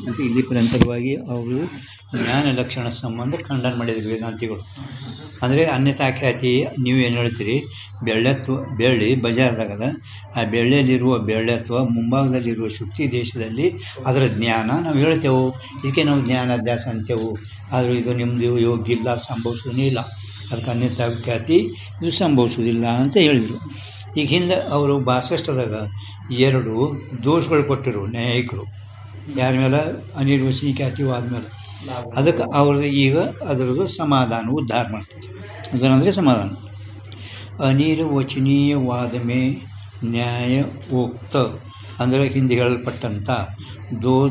ಅಂತ ಇಲ್ಲಿ ಪರಂಪರವಾಗಿ ಅವರು ಜ್ಞಾನ ಲಕ್ಷಣ ಸಂಬಂಧ ಖಂಡನ ಮಾಡಿದ್ರು ವೇದಾಂತಿಗಳು. ಅಂದರೆ ಅನ್ಯತಾ ಖ್ಯಾತಿ ನೀವು ಏನು ಹೇಳ್ತೀರಿ, ಬೆಳ್ಳಿ ಬಜಾರ್ದಾಗದ ಆ ಬೆಳ್ಳಿಯಲ್ಲಿರುವ ಬೆಳ್ಳೆತ್ವ ಮುಂಭಾಗದಲ್ಲಿರುವ ಶುಕ್ತಿ ದೇಶದಲ್ಲಿ ಅದರ ಜ್ಞಾನ ನಾವು ಹೇಳ್ತೇವೆ, ಇದಕ್ಕೆ ನಾವು ಜ್ಞಾನಾಭ್ಯಾಸ ಅಂತೇವೆ. ಆದರೂ ಇದು ನಿಮ್ಮದು ಯೋಗ್ಯ ಇಲ್ಲ, ಸಂಭವಿಸೋದೇ ಇಲ್ಲ, ಅದಕ್ಕೆ ಅನ್ಯತಾ ಖ್ಯಾತಿ ಇದು ಸಂಭವಿಸೋದಿಲ್ಲ ಅಂತ ಹೇಳಿದರು. ಈಗ ಹಿಂದೆ ಅವರು 62ದಾಗ 2 ದೋಷಗಳು ಕೊಟ್ಟರು ನ್ಯಾಯಿಕರು, ಯಾರ ಮೇಲೆ ಅನಿರ್ವಚನೀಯ ಖ್ಯಾತಿವಾದ ಮೇಲೆ. ಅದಕ್ಕೆ ಅವ್ರದ್ದು ಈಗ ಅದರದ್ದು ಸಮಾಧಾನ ಉದ್ಧಾರ ಮಾಡ್ತಾರೆ. ಅದರಂದರೆ ಸಮಾಧಾನ. ಅನಿರ್ವಚನೀಯವಾದ ಮೇ ನ್ಯಾಯ ಉಕ್ತ ಅಂದರೆ ಹಿಂದೆ ಹೇಳಲ್ಪಟ್ಟಂಥ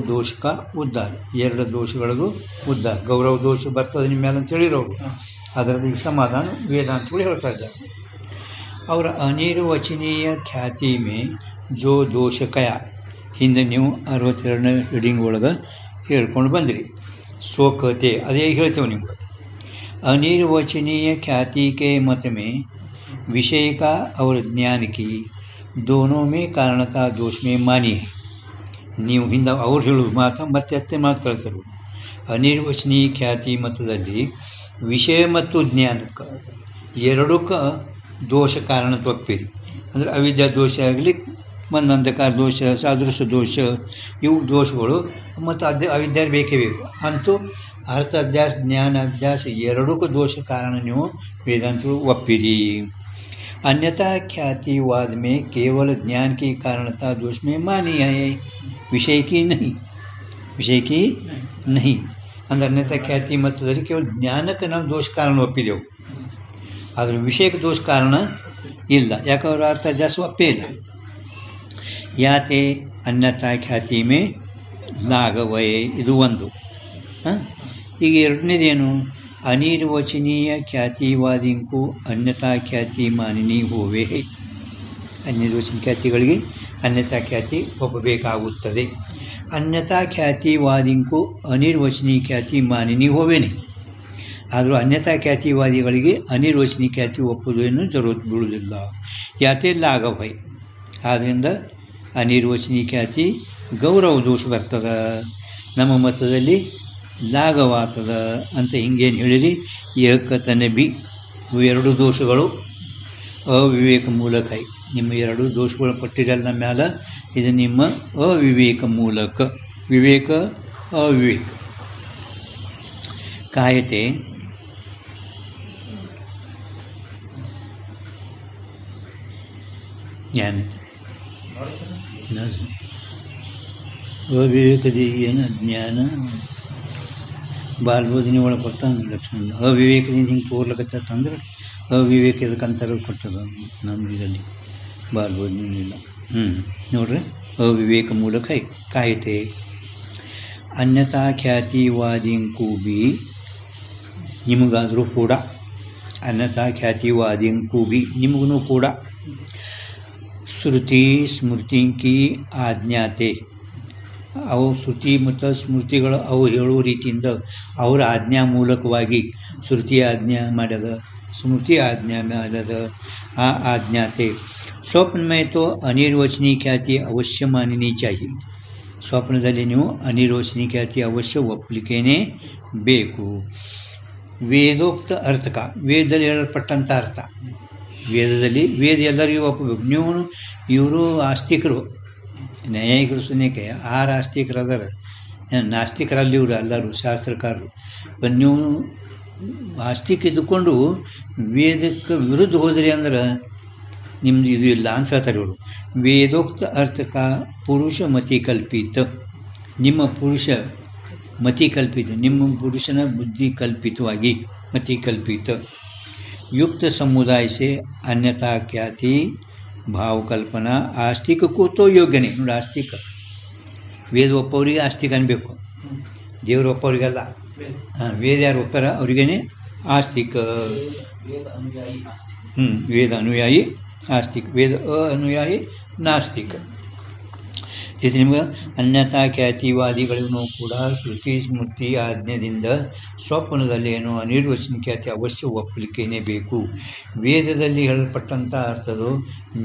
ದೋಷಕ ಉದ್ಧಾರ, 2 ದೋಷಗಳದು ಉದ್ಧಾರ. ಗೌರವ ದೋಷ ಬರ್ತದೆ ನಿಮ್ಮ ಮೇಲೆ ಅಂತ ಹೇಳಿರೋರು, ಅದರದ್ದು ಈಗ ಸಮಾಧಾನ ವೇದಾಂತಗಳು ಹೇಳ್ತಾ ಇದ್ದಾರೆ. ಅವರ ಅನಿರ್ವಚನೀಯ ಖ್ಯಾತಿ ಮೇ ಜೋ ದೋಷಕಯ ಹಿಂದೆ ನೀವು 62ನೇ ರೀಡಿಂಗ್ ಒಳಗೆ ಹೇಳ್ಕೊಂಡು ಬಂದಿರಿ. ಸೋಕತೆ ಅದೇ ಹೇಳ್ತೇವೆ ನಿಮ್ಗೆ. अनिर्वचनीय ख्याति के मत में विषय का और ज्ञान की दोनों में कारणता दोष में मानी है. ನೀವು ಹಿಂದೆ ಅವ್ರು ಹೇಳೋದು ಮತ್ತೆ ಮಾತಾಡ್ತಾರೆ. ಅನಿರ್ವಚನೀಯ ಖ್ಯಾತಿ ಮತದಲ್ಲಿ ವಿಷಯ ಮತ್ತು ಜ್ಞಾನಕ್ಕೆ ಎರಡಕ್ಕೆ ದೋಷ ಕಾರಣ ತಪ್ಪಿರಿ. ಅಂದರೆ ಅವಿದ್ಯಾ ದೋಷ ಆಗಲಿ, ಮಂದಂಧಕಾರ ದೋಷ, ಸಾದೃಶ್ಯ ದೋಷ, ಇವು ದೋಷಗಳು ಮತ್ತು ಅವಿದ್ಯೆ ಬೇಕೇ ಬೇಕು. ಅಂತೂ ಅರ್ಥ ಅಧ್ಯಾಸ ಜ್ಞಾನ ಅಧ್ಯಾಸ ಎರಡಕ್ಕೂ ದೋಷ ಕಾರಣ ನೀವು ವೇದಾಂತಗಳು ಒಪ್ಪಿರಿ. अन्यथा ख्यातिवाद में केवल ज्ञान की कारणता दोष में मानी है, विषय की नहीं. ಅಂದರೆ ಅನ್ಯತಾ ಖ್ಯಾತಿ ಮತದಲ್ಲಿ ಕೇವಲ ಜ್ಞಾನಕ್ಕೆ ನಾವು ದೋಷ ಕಾರಣ ಒಪ್ಪಿದೆವು, ಆದರೆ ವಿಷಯಕ್ಕೆ ದೋಷ ಕಾರಣ ಇಲ್ಲ. ಯಾಕಂದ್ರೆ ಅರ್ಥ ಅಧ್ಯಾಸ ಒಪ್ಪೇ ಇಲ್ಲ. ಯಾತೆ ಅನ್ಯತಾ ಖ್ಯಾತಿ ಮೇ ಲಾಘವೇ, ಇದು ಒಂದು. ಈಗ ಎರಡನೇದೇನು, ಅನಿರ್ವಚನೀಯ ಖ್ಯಾತಿವಾದಿಗೂ ಅನ್ಯತಾ ಖ್ಯಾತಿ ಮಾನಿನಿ ಹೋವೆ. ಅನಿರ್ವಚನ ಖ್ಯಾತಿಗಳಿಗೆ ಅನ್ಯತಾ ಖ್ಯಾತಿ ಒಪ್ಪಬೇಕಾಗುತ್ತದೆ. ಅನ್ಯತಾ ಖ್ಯಾತಿವಾದಿಗೂ ಅನಿರ್ವಚನೀಯ ಖ್ಯಾತಿ ಮಾನಿನಿ ಹೋವೇನೆ. ಆದರೂ ಅನ್ಯತಾ ಖ್ಯಾತಿವಾದಿಗಳಿಗೆ ಅನಿರ್ವಚನೀಯ ಖ್ಯಾತಿ ಒಪ್ಪುವುದೇನು ಜರುರತ್ ಬೀಳುವುದಿಲ್ಲ. ಯಾತೆ ಲಾಘವೈ, ಆದ್ದರಿಂದ ಅನಿರ್ವಚನೀಯ ಖ್ಯಾತಿ ಗೌರವ ದೋಷ ಬರ್ತದೆ. ನಮ್ಮ ಮತದಲ್ಲಿ ಲಾಘವಾತದ ಅಂತ ಹಿಂಗೇನು ಹೇಳಿರಿ. ಏಕತನೆ ಬಿ, ಇವು 2 ದೋಷಗಳು ಅವಿವೇಕ ಮೂಲಕ. ನಿಮ್ಮ 2 ದೋಷಗಳು ಕೊಟ್ಟಿರಲ್ಲ ನಮ್ಮ ಮ್ಯಾಲ, ಇದು ನಿಮ್ಮ ಅವಿವೇಕ ಮೂಲಕ. ವಿವೇಕ ಅವಿವೇಕ ಕಾಯತೆ ಜ್ಞಾನ ಅವಿವೇಕದಿ ಏನು ಜ್ಞಾನ ಬಾಲ್ಬೋಧನೆ ಒಳಗೆ ಕೊಡ್ತಾನೆ ಲಕ್ಷಣ. ಅವಿವೇಕದಿಂದ ಹಿಂಗೆ ತೋರ್ಲಕತ್ತಂದ್ರೆ ಅವಿವೇಕದಕ್ಕಂತರ ಕೊಟ್ಟದ ನಮ್ಮ ಇದರಲ್ಲಿ ಬಾಲ್ಬೋಧನೆ ಇಲ್ಲ. ನೋಡ್ರಿ, ಅವಿವೇಕ ಮೂಲಕ ಕಾಯ್ತೆ. ಅನ್ಯತಾ ಖ್ಯಾತಿವಾದಿಂಕೂ ಬಿ, ನಿಮಗಾದರೂ ಕೂಡ ಅನ್ಯತಾ ಖ್ಯಾತಿವಾದಿಂಕೂ ಬಿ ನಿಮಗೂ ಕೂಡ ಶ್ರುತಿ ಸ್ಮೃತಿಂಕಿ ಆಜ್ಞಾತೆ, ಅವು ಶ್ರುತಿ ಮತ್ತು ಸ್ಮೃತಿಗಳು ಅವು ಹೇಳುವ ರೀತಿಯಿಂದ ಅವರ ಆಜ್ಞಾ ಮೂಲಕವಾಗಿ ಶ್ರುತಿ ಆಜ್ಞಾ ಮಾಡ್ಯದ, ಸ್ಮೃತಿ ಆಜ್ಞಾ ಮಾಡ್ಯದ. ಆ ಆಜ್ಞಾತೆ ಸ್ವಪ್ನ ಮೇತೋ ಅನಿರ್ವಚನೀಯ ಖ್ಯಾತಿ ಅವಶ್ಯ ಮಾನಿನಿ ಚಾಹಿ. ಸ್ವಪ್ನದಲ್ಲಿ ನೀವು ಅನಿರ್ವಚನೀಯ ಖ್ಯಾತಿ ಅವಶ್ಯ ಒಪ್ಪಲಿಕ್ಕೇನೆ ಬೇಕು. ವೇದೋಕ್ತ ಅರ್ಥಕ, ವೇದದಲ್ಲಿ ಹೇಳಲ್ಪಟ್ಟಂಥ ಅರ್ಥ, ವೇದದಲ್ಲಿ ವೇದ ಎಲ್ಲರಿಗೂ ಒಪ್ಪಬೇಕು. ನೀವು ಇವರು ಆಸ್ತಿಕರು, ನ್ಯಾಯಿಕರು ಸುನ್ಯಕ್ಕೆ 6 ಆಸ್ತಿಕರು ಅದಾರ, ನಾಸ್ತಿಕರಲ್ಲಿ ಇವರು ಎಲ್ಲರೂ ಶಾಸ್ತ್ರಕಾರರು. ನೀವು ಆಸ್ತಿಕ ಇದ್ದುಕೊಂಡು ವೇದಕ್ಕೆ ವಿರುದ್ಧ ಹೋದ್ರಿ ಅಂದ್ರೆ ನಿಮ್ಮದು ಇದು ಇಲ್ಲ ಅಂತ ಹೇಳ್ತಾರೆ ಇವರು. ವೇದೋಕ್ತ ಅರ್ಥಕ ಪುರುಷ ಮತಿ ಕಲ್ಪಿತ, ನಿಮ್ಮ ಪುರುಷ ಮತಿ ಕಲ್ಪಿತ, ನಿಮ್ಮ ಪುರುಷನ ಬುದ್ಧಿ ಕಲ್ಪಿತವಾಗಿ ಮತಿ ಕಲ್ಪಿತ. ಯುಕ್ತ ಸಮುದಾಯ ಸೆ ಅನ್ಯತಾ ಖ್ಯಾತಿ ಭಾವ ಕಲ್ಪನಾ ಆಸ್ತಿಕಕ್ಕೂ ತೋ ಯೋಗ್ಯನೇ. ನೋಡಿ, ಆಸ್ತಿಕ ವೇದ ಒಪ್ಪವ್ರಿಗೆ ಆಸ್ತಿಕ ಅನ್ಬೇಕು, ದೇವರು ಒಪ್ಪವ್ರಿಗೆಲ್ಲ. ವೇದ ಯಾರು ಒಪ್ಪಾರ ಅವ್ರಿಗೇನೆ ಆಸ್ತಿಕ. ವೇದ ಅನುಯಾಯಿ ಆಸ್ತಿಕ, ವೇದ ಅನುಯಾಯಿ ನಾಸ್ತಿಕ. ಇದು ನಿಮ್ಗೆ ಅನ್ಯತಾ ಖ್ಯಾತಿವಾದಿಗಳಿಗೂ ಕೂಡ ಶ್ರುತಿ ಸ್ಮೃತಿ ಆಜ್ಞೆಯಿಂದ ಸ್ವಪ್ನದಲ್ಲೇನೋ ಅನಿರ್ವಚನ ಖ್ಯಾತಿ ಅವಶ್ಯ ಒಪ್ಪಲಿಕ್ಕೇನೆ ಬೇಕು. ವೇದದಲ್ಲಿ ಹೇಳಲ್ಪಟ್ಟಂಥ ಅರ್ಥದು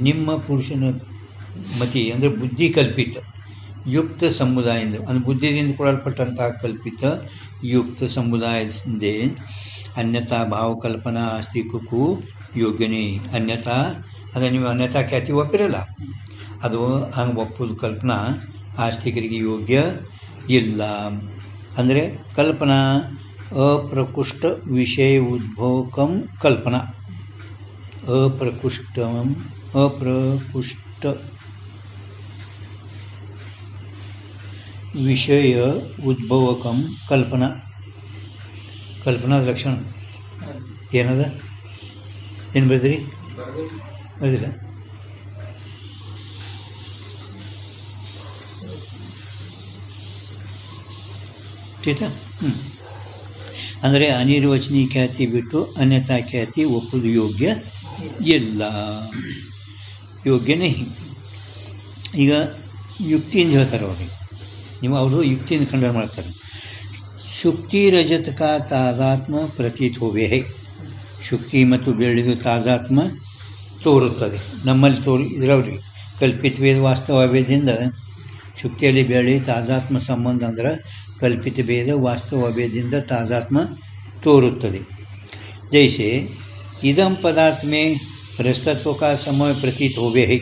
ನಿಮ್ಮ ಪುರುಷನ ಮತಿ ಅಂದರೆ ಬುದ್ಧಿ ಕಲ್ಪಿತ. ಯುಕ್ತ ಸಮುದಾಯದಿಂದ ಅಂದರೆ ಬುದ್ಧಿದಿಂದ ಕೊಡಲ್ಪಟ್ಟಂತಹ ಕಲ್ಪಿತ ಯುಕ್ತ ಸಮುದಾಯದಿಂದೇ ಅನ್ಯತಾ ಭಾವಕಲ್ಪನಾ ಆಸ್ತಿಕಕ್ಕೂ ಯೋಗ್ಯನೇ. ಅನ್ಯತಾ ಅಂದರೆ ನೀವು ಅನ್ಯತಾ ಖ್ಯಾತಿ ಒಪ್ಪಿರಲ್ಲ, ಅದು ಹಂಗೆ ಒಪ್ಪೋದು ಕಲ್ಪನಾ ಆಸ್ತಿಕರಿಗೆ ಯೋಗ್ಯ ಇಲ್ಲ. ಅಂದರೆ ಕಲ್ಪನಾ ಅಪ್ರಕೃಷ್ಟ ವಿಷಯ ಉದ್ಭವಕಂ ಕಲ್ಪನಾ ಅಪ್ರಕೃಷ್ಟ ವಿಷಯ ಉದ್ಭವಕಂ ಕಲ್ಪನಾ. ಕಲ್ಪನಾದ ಲಕ್ಷಣ ಏನದ? ಏನು ಬರ್ದಿರಿ? ಬರ್ದಿಲ್ಲ? ಆಯ್ತಾ? ಅಂದರೆ ಅನಿರ್ವಚನೀಯ ಖ್ಯಾತಿ ಬಿಟ್ಟು ಅನ್ಯತಾ ಖ್ಯಾತಿ ಒಪ್ಪುವುದು ಯೋಗ್ಯ ಇಲ್ಲ, ಯೋಗ್ಯನೇ. ಈಗ ಯುಕ್ತಿಯಿಂದ ಹೇಳ್ತಾರೆ ಅವ್ರಿಗೆ, ನೀವು ಅವರು ಯುಕ್ತಿಯಿಂದ ಖಂಡನೆ ಮಾಡ್ತಾರೆ. ಶುಕ್ತಿ ರಜತಕ ತಾದಾತ್ಮ ಪ್ರತೀತ್ ಹೋವೆ. ಶುಕ್ತಿ ಮತ್ತು ಬೆಳ್ಳಿದು ತಾಜಾತ್ಮ ತೋರುತ್ತದೆ ನಮ್ಮಲ್ಲಿ ಇದರವ್ರಿಗೆ ಕಲ್ಪಿತ ಭೇದ ವಾಸ್ತವ ಭೇದದಿಂದ ಶುಕ್ತಿಯಲ್ಲಿ ಬೆಳ್ಳಿ ತಾಜಾತ್ಮ ಸಂಬಂಧ ಅಂದ್ರೆ ಕಲ್ಪಿತ ಭೇದ ವಾಸ್ತವ ಭೇದದಿಂದ ತಾಜಾತ್ಮ ತೋರುತ್ತದೆ. ಜೈಸೆ ಇದಂ ಪದಾರ್ಥ ಮೇ ರಜತತ್ವ ಕಾ ಸಮಯ ಪ್ರತೀತ್ ಹೋವೆ ಹೈ.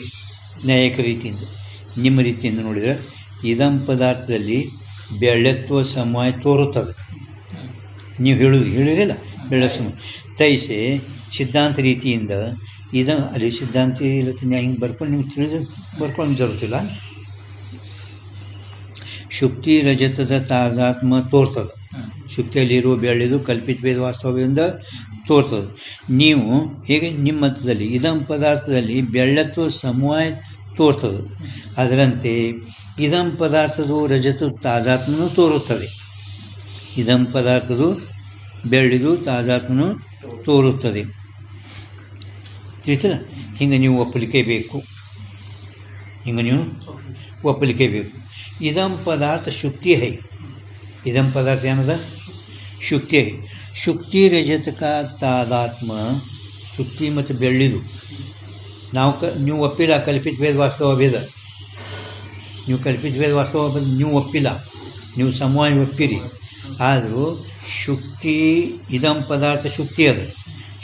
ನ್ಯಾಯಿಕ ರೀತಿಯಿಂದ ನಿಮ್ಮ ರೀತಿಯಿಂದ ನೋಡಿದರೆ ಇದಂ ಪದಾರ್ಥದಲ್ಲಿ ಬೆಳ್ಳತ್ವ ಸಮಯ ತೋರುತ್ತದೆ. ನೀವು ಹೇಳಿರಲ್ಲ ಬೆಳ್ಳ ಸಮಯ. ತೈಸೆ ಸಿದ್ಧಾಂತ ರೀತಿಯಿಂದ ಅಲ್ಲಿ ಸಿದ್ಧಾಂತ ಇಲ್ಲತ್ತೆ ಹಿಂಗೆ ಬರ್ಕೊಂಡು ನಿಮ್ಗೆ ತಿಳಿದು ಬರ್ಕೊಂಡು ಜರುತ್ತಿಲ್ಲ. ಶುಕ್ತಿ ರಜತದ ತಾಜಾತ್ಮ ತೋರ್ತದೆ. ಶುಕ್ತಿಯಲ್ಲಿರುವ ಬೆಳ್ಳಿದು ಕಲ್ಪಿತ ಭೇದ ವಾಸ್ತವದಿಂದ ತೋರ್ತದೆ. ನೀವು ಹೇಗೆ ನಿಮ್ಮ ಮತದಲ್ಲಿ ಇದಂ ಪದಾರ್ಥದಲ್ಲಿ ಬೆಳ್ಳತ್ವ ಸಮಯ ತೋರ್ತದೆ, ಅದರಂತೆ ಇದಂ ಪದಾರ್ಥದು ರಜತು ತಾಜಾತ್ಮನೂ ತೋರುತ್ತದೆ. ಇದಂ ಪದಾರ್ಥದು ಬೆಳ್ಳಿದು ತಾಜಾತ್ಮನೂ ತೋರುತ್ತದೆ. ತಿಳಿತಲ್ಲ? ಹಿಂಗೆ ನೀವು ಒಪ್ಪಲಿಕ್ಕೆ ಬೇಕು, ಹಿಂಗೆ ನೀವು ಒಪ್ಪಲಿಕ್ಕೆ ಬೇಕು. ಇದಂ ಪದಾರ್ಥ ಶುಕ್ತಿ ಹೈ. ಇದಂ ಪದಾರ್ಥ ಏನದ? ಶುಕ್ತಿ ಹೈ. ಶುಕ್ತಿ ರಜತಕ ತಾದಾತ್ಮ, ಶುಕ್ತಿ ಮತ್ತು ಬೆಳ್ಳಿದು ನೀವು ಒಪ್ಪಿಲ್ಲ ಕಲ್ಪಿತ ಭೇದ ವಾಸ್ತವ ಭೇದ. ನೀವು ಕಲ್ಪಿತ ಭೇದ ವಾಸ್ತವ ಭೇದ ನೀವು ಒಪ್ಪಿಲ್ಲ, ನೀವು ಸಮವಾಯ ಒಪ್ಪಿರಿ. ಆದರೂ ಶುಕ್ತಿ ಇದಂ ಪದಾರ್ಥ ಶುಕ್ತಿ ಅದ.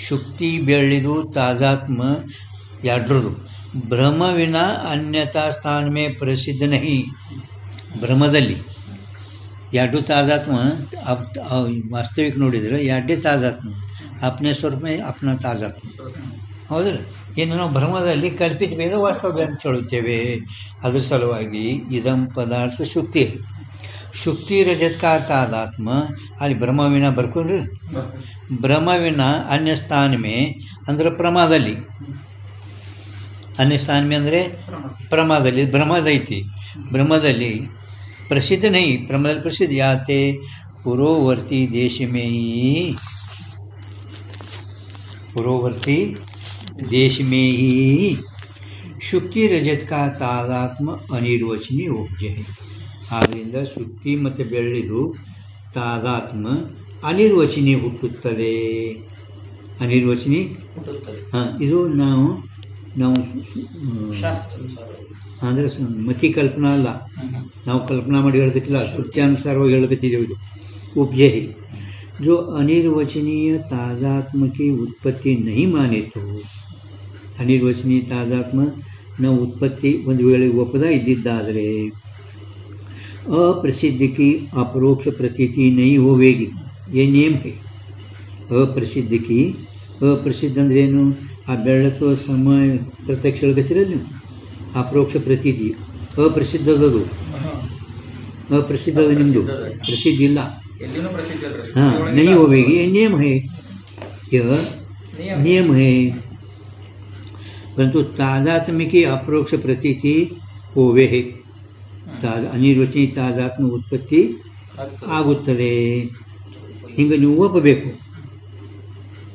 ಶುಕ್ತಿ ಬೆಳ್ಳಿದು ತಾಜಾತ್ಮ ಎರಡರದು ಭ್ರಮವಿನ ಅನ್ಯತಾ ಸ್ಥಾನ ಮೇ ಪ್ರಸಿದ್ಧ ನಹಿ. ಭ್ರಮದಲ್ಲಿ ಎರಡು ತಾಜಾತ್ಮ ವಾಸ್ತವಿಕ ನೋಡಿದರೆ ಎರಡೇ ತಾಜಾತ್ಮ, ಅಪ್ನೇ ಸ್ವರೂಪ ಅಪ್ನ ತಾಜಾತ್ಮ. ಹೌದಲ್ಲ? ಇನ್ನು ನಾವು ಭ್ರಮದಲ್ಲಿ ಕಲ್ಪಿತ ಭೇದ ವಾಸ್ತವ ಅಂತ ಹೇಳುತ್ತೇವೆ. ಅದ್ರ ಸಲುವಾಗಿ ಇದಂ ಪದಾರ್ಥ ಶುಕ್ತಿ. ಶುಕ್ತಿ ರಜತ್ಕ ತಾದಾತ್ಮ ಅಲ್ಲಿ ಭ್ರಮವಿನ ಬರ್ಕೊಂಡ್ರಿ. ಭ್ರಮವಿನ ಅನ್ಯ ಸ್ಥಾನ ಮೇ ಅಂದ್ರೆ ಪ್ರಮಾದಲ್ಲಿ. ಅನ್ಯ ಸ್ಥಾನ ಮೇ ಅಂದರೆ ಪ್ರಮಾದಲ್ಲಿ. ಭ್ರಮದೈತಿ, ಭ್ರಮದಲ್ಲಿ ಪ್ರಸಿದ್ಧ ನೈ. ಪ್ರಮಾದಲ್ಲಿ ಪ್ರಸಿದ್ಧ ಯಾತೆ ಪುರೋವರ್ತಿ ದೇಶ ಮೇ ಪುರೋವರ್ತಿ देश में ही ಶುಕ್ತಿ ರಜತ್ ಕಾ ತಾದಾತ್ಮ ಅನಿರ್ವಚನೀಯ ಉಪಜಯ. ಆದ್ದರಿಂದ ಶುಕ್ತಿ ಮತ್ತು ಬೆಳ್ಳಿದು ತಾದಾತ್ಮ ಅನಿರ್ವಚನೀಯ ಹುಟ್ಟುತ್ತದೆ. ಅನಿರ್ವಚನೀಯ ಹಾಂ, ಇದು ನಾವು ಅಂದರೆ ಮತಿ ಕಲ್ಪನಾ ಅಲ್ಲ, ನಾವು ಕಲ್ಪನಾ ಮಾಡಿ ಹೇಳ್ಬೇಕಿಲ್ಲ, ಶ್ರುತ್ಯಾನುಸಾರವಾಗಿ ಹೇಳ್ಬೇಕಿದ್ದೇವೆ. ಇದು उपजय जो अनिर्वचनीय ताजात्म की उत्पत्ति नहीं माने तो अनिर्वचनीय ताजात्म न उत्पत्ति ಒಂದು ವೇಳೆ ಒಪ್ಪದ ಇದ್ದಿದ್ದಾದರೆ अप्रसिद्ध की अपरोक्ष प्रतीति नहीं होवेगी. ये नियम है. अप्रसिद्ध की अप्रसिद्ध अंद्रेनु आ ಬೆಳತು ಸಮಯ ಪ್ರತ್ಯಕ್ಷ ಹೇಳ್ತೀರಲ್ಲ ನೀವು. ಅಪರೋಕ್ಷ ಪ್ರತೀತಿ ಅಪ್ರಸಿದ್ಧದದು. ಅಪ್ರಸಿದ್ಧದ ನಿಮ್ಮದು ಪ್ರಸಿದ್ಧ ಇಲ್ಲ. हाँ नहीं होगी. ये नियम है, यह नियम है. परंतु ताजात्म्य की अपरोक्ष प्रतीति होवे है. अनिर्वचनीय ताजात्म उत्पत्ति ಆಗುತ್ತದೆ. ಹಿಂಗೆ ನೀವು ಒಪ್ಪಬೇಕು.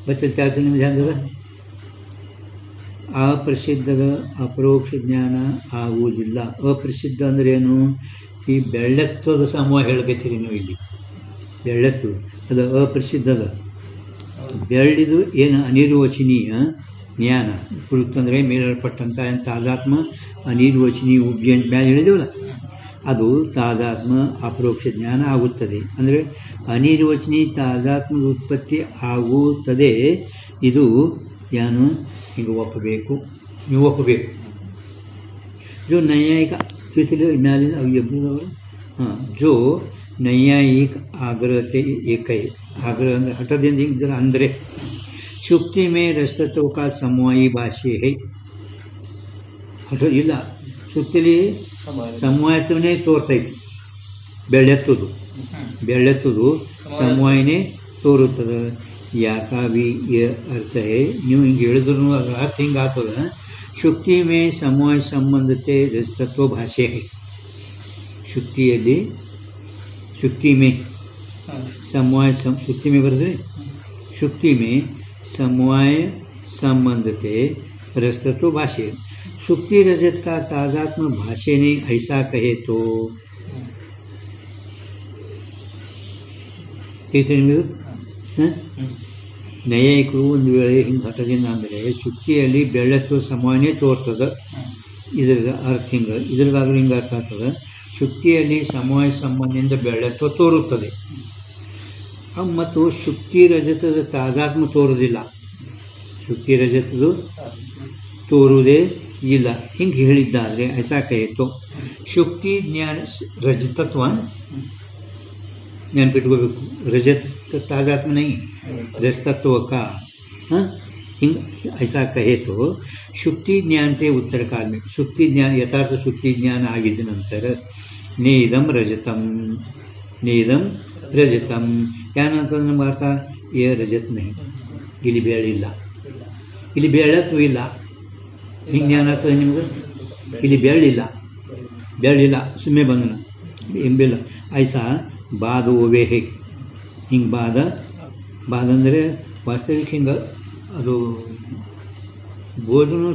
ಬಚ್ಚಲ್ತಾ ನಿಮ್ಗೆ ಧ್ಯಾನದ ಅಪ್ರಸಿದ್ಧದ ಅಪರೋಕ್ಷ ಜ್ಞಾನ ಆಗುವುದಿಲ್ಲ. ಅಪ್ರಸಿದ್ಧ ಅಂದ್ರೆ ಏನು? ಈ ಬೆಳ್ಳತ್ವದ ಸಮೂಹ ಹೇಳ್ಬೇಕಿರಿ ನೀವು. ಇಲ್ಲಿ ಬೆಳ್ಳತ್ತು ಅದು ಅಪ್ರಸಿದ್ಧದ. ಬೆಳ್ಳಿದು ಏನು ಅನಿರ್ವಚನೀಯ ಜ್ಞಾನ ಕುರಿತಂದರೆ ಮೇಲ್ಪಟ್ಟಂಥ ತಾಜಾತ್ಮ ಅನಿರ್ವಚನೀಯ ಉಬ್ಜಿ ಅಂತ ಮ್ಯಾಲೆ ಹೇಳಿದೇವಲ್ಲ, ಅದು ತಾದಾತ್ಮ ಅಪರೋಕ್ಷ ಜ್ಞಾನ ಆಗುತ್ತದೆ. ಅಂದರೆ ಅನಿರ್ವಚನೀಯ ತಾದಾತ್ಮದ ಉತ್ಪತ್ತಿ ಆಗುತ್ತದೆ. ಇದು ಏನು ಹೀಗೆ ಒಪ್ಪಬೇಕು, ನೀವು ಒಪ್ಪಬೇಕು. जो नैयायिक तिथि ಮ್ಯಾಲಿನ ಅವ್ಯವರು जो नैयायिक ಆಗ್ರಹತೆ ಏಕೈ ಆಗ್ರಹ ಅಂದರೆ ಹಠದಿಂದ ಹಿಂಗೆ ಅಂದರೆ ಶುಕ್ತಿ ಮೇ ರಸತತ್ವ ಕಾ ಸಮವಾಯಿ ಭಾಷೆ ಹೈ. ಹಠ ಇಲ್ಲ, ಶುಕ್ತಿಲಿ ಸಮವಾಯತವನ್ನೇ ತೋರ್ತೈತಿ. ಬೆಳ್ಳೆತ್ತುದು ಸಮವಾಯನೇ ತೋರುತ್ತದೆ. ಯಾಕಾವಿ ಅರ್ಥ ಹೇ, ನೀವು ಹಿಂಗೆ ಹೇಳಿದ್ರು ಅದರ ಅರ್ಥ ಹಿಂಗೆ ಆಗ್ತದೆ. ಶುಕ್ತಿ ಮೇ ಸಮವಾಯ ಸಂಬಂಧತೆ ರಸತತ್ವ ಭಾಷೆ ಹೈ. ಶುಕ್ತಿ ಮೇ ಸಮವಾಯ ಶುಕ್ತಿ ಮೇ ಬರೆದ್ರೆ ಶುಕ್ತಿ ಮೇ समवाय संबंधते रसतत्व भाष्य. शुक्ति रजत का तादात्म भाष्य ने ऐसा कहे तो ನೈಯಾಯಿಕರು ಒಂದು ವೇಳೆ ಹಿಂಗೆ ಹಠದಿಂದ ಅಂದರೆ ಶುಕ್ತಿಯಲ್ಲಿ ಬೆಳ್ಳತ್ವ ಸಮವಾಯನೇ ತೋರ್ತದೆ. ಇದ್ರದ್ದು ಅರ್ಥ ಹಿಂಗೆ, ಇದ್ರದ್ದಾದ್ರೂ ಹಿಂಗೆ ಅರ್ಥ ಆಗ್ತದೆ. ಶುಕ್ತಿಯಲ್ಲಿ ಸಮವಾಯ ಸಂಬಂಧದಿಂದ ಬೆಳ್ಳತ್ವ ತೋರುತ್ತದೆ ಮತ್ತು ಶುಕ್ತಿ ರಜತದ ತಾದಾತ್ಮ ತೋರುವುದಿಲ್ಲ. ಶುಕ್ತಿ ರಜತದು ತೋರುವುದೇ ಇಲ್ಲ. ಹಿಂಗೆ ಹೇಳಿದ್ದಾದರೆ ಐಸಾ ಕಹಿತು. ಶುಕ್ತಿ ಜ್ಞಾನ ರಜತತ್ವ ನೆನ್ಪಿಟ್ಕೋಬೇಕು. ರಜತ ತಾದಾತ್ಮ ನೈ ರಜತತ್ವ का ಹಿಂಗೆ ಐಸಾ ಕಹಿತು. ಶುಕ್ತಿ ಜ್ಞಾನತೆ ಉತ್ತರ ಕಾಲ में ಶುಕ್ತಿ ಜ್ಞಾನ ಯಥಾರ್ಥ ಶುಕ್ತಿ ಜ್ಞಾನ ಆಗಿದ್ದ ನಂತರ ನೇದಂ ರಜತಂ ಏನಂತಂದ್ರೆ ನಮ್ಮ ಅರ್ಥ ರಜತ್ ನೈ, ಇಲ್ಲಿ ಬೆಳ್ಳಿಲ್ಲ, ಇಲ್ಲಿ ಬೆಳ್ಳತ್ವ ಇಲ್ಲ. ಹಿಂಗೆ ಜ್ಞಾನ ಆಗ್ತದೆ ನಿಮ್ಗೆ. ಇಲ್ಲಿ ಬೆಳ್ಳಿಲ್ಲ ಸುಮ್ಮನೆ ಬಂದನ ಎಂಬಿಲ್ಲ. ಐಸಾ ಬಾದ ಓವೆ ಹೇಗೆ ಹಿಂಗೆ ಬಾದ ಅಂದರೆ ವಾಸ್ತವಿಕ ಹಿಂಗೆ ಅದು ಬೋಧನು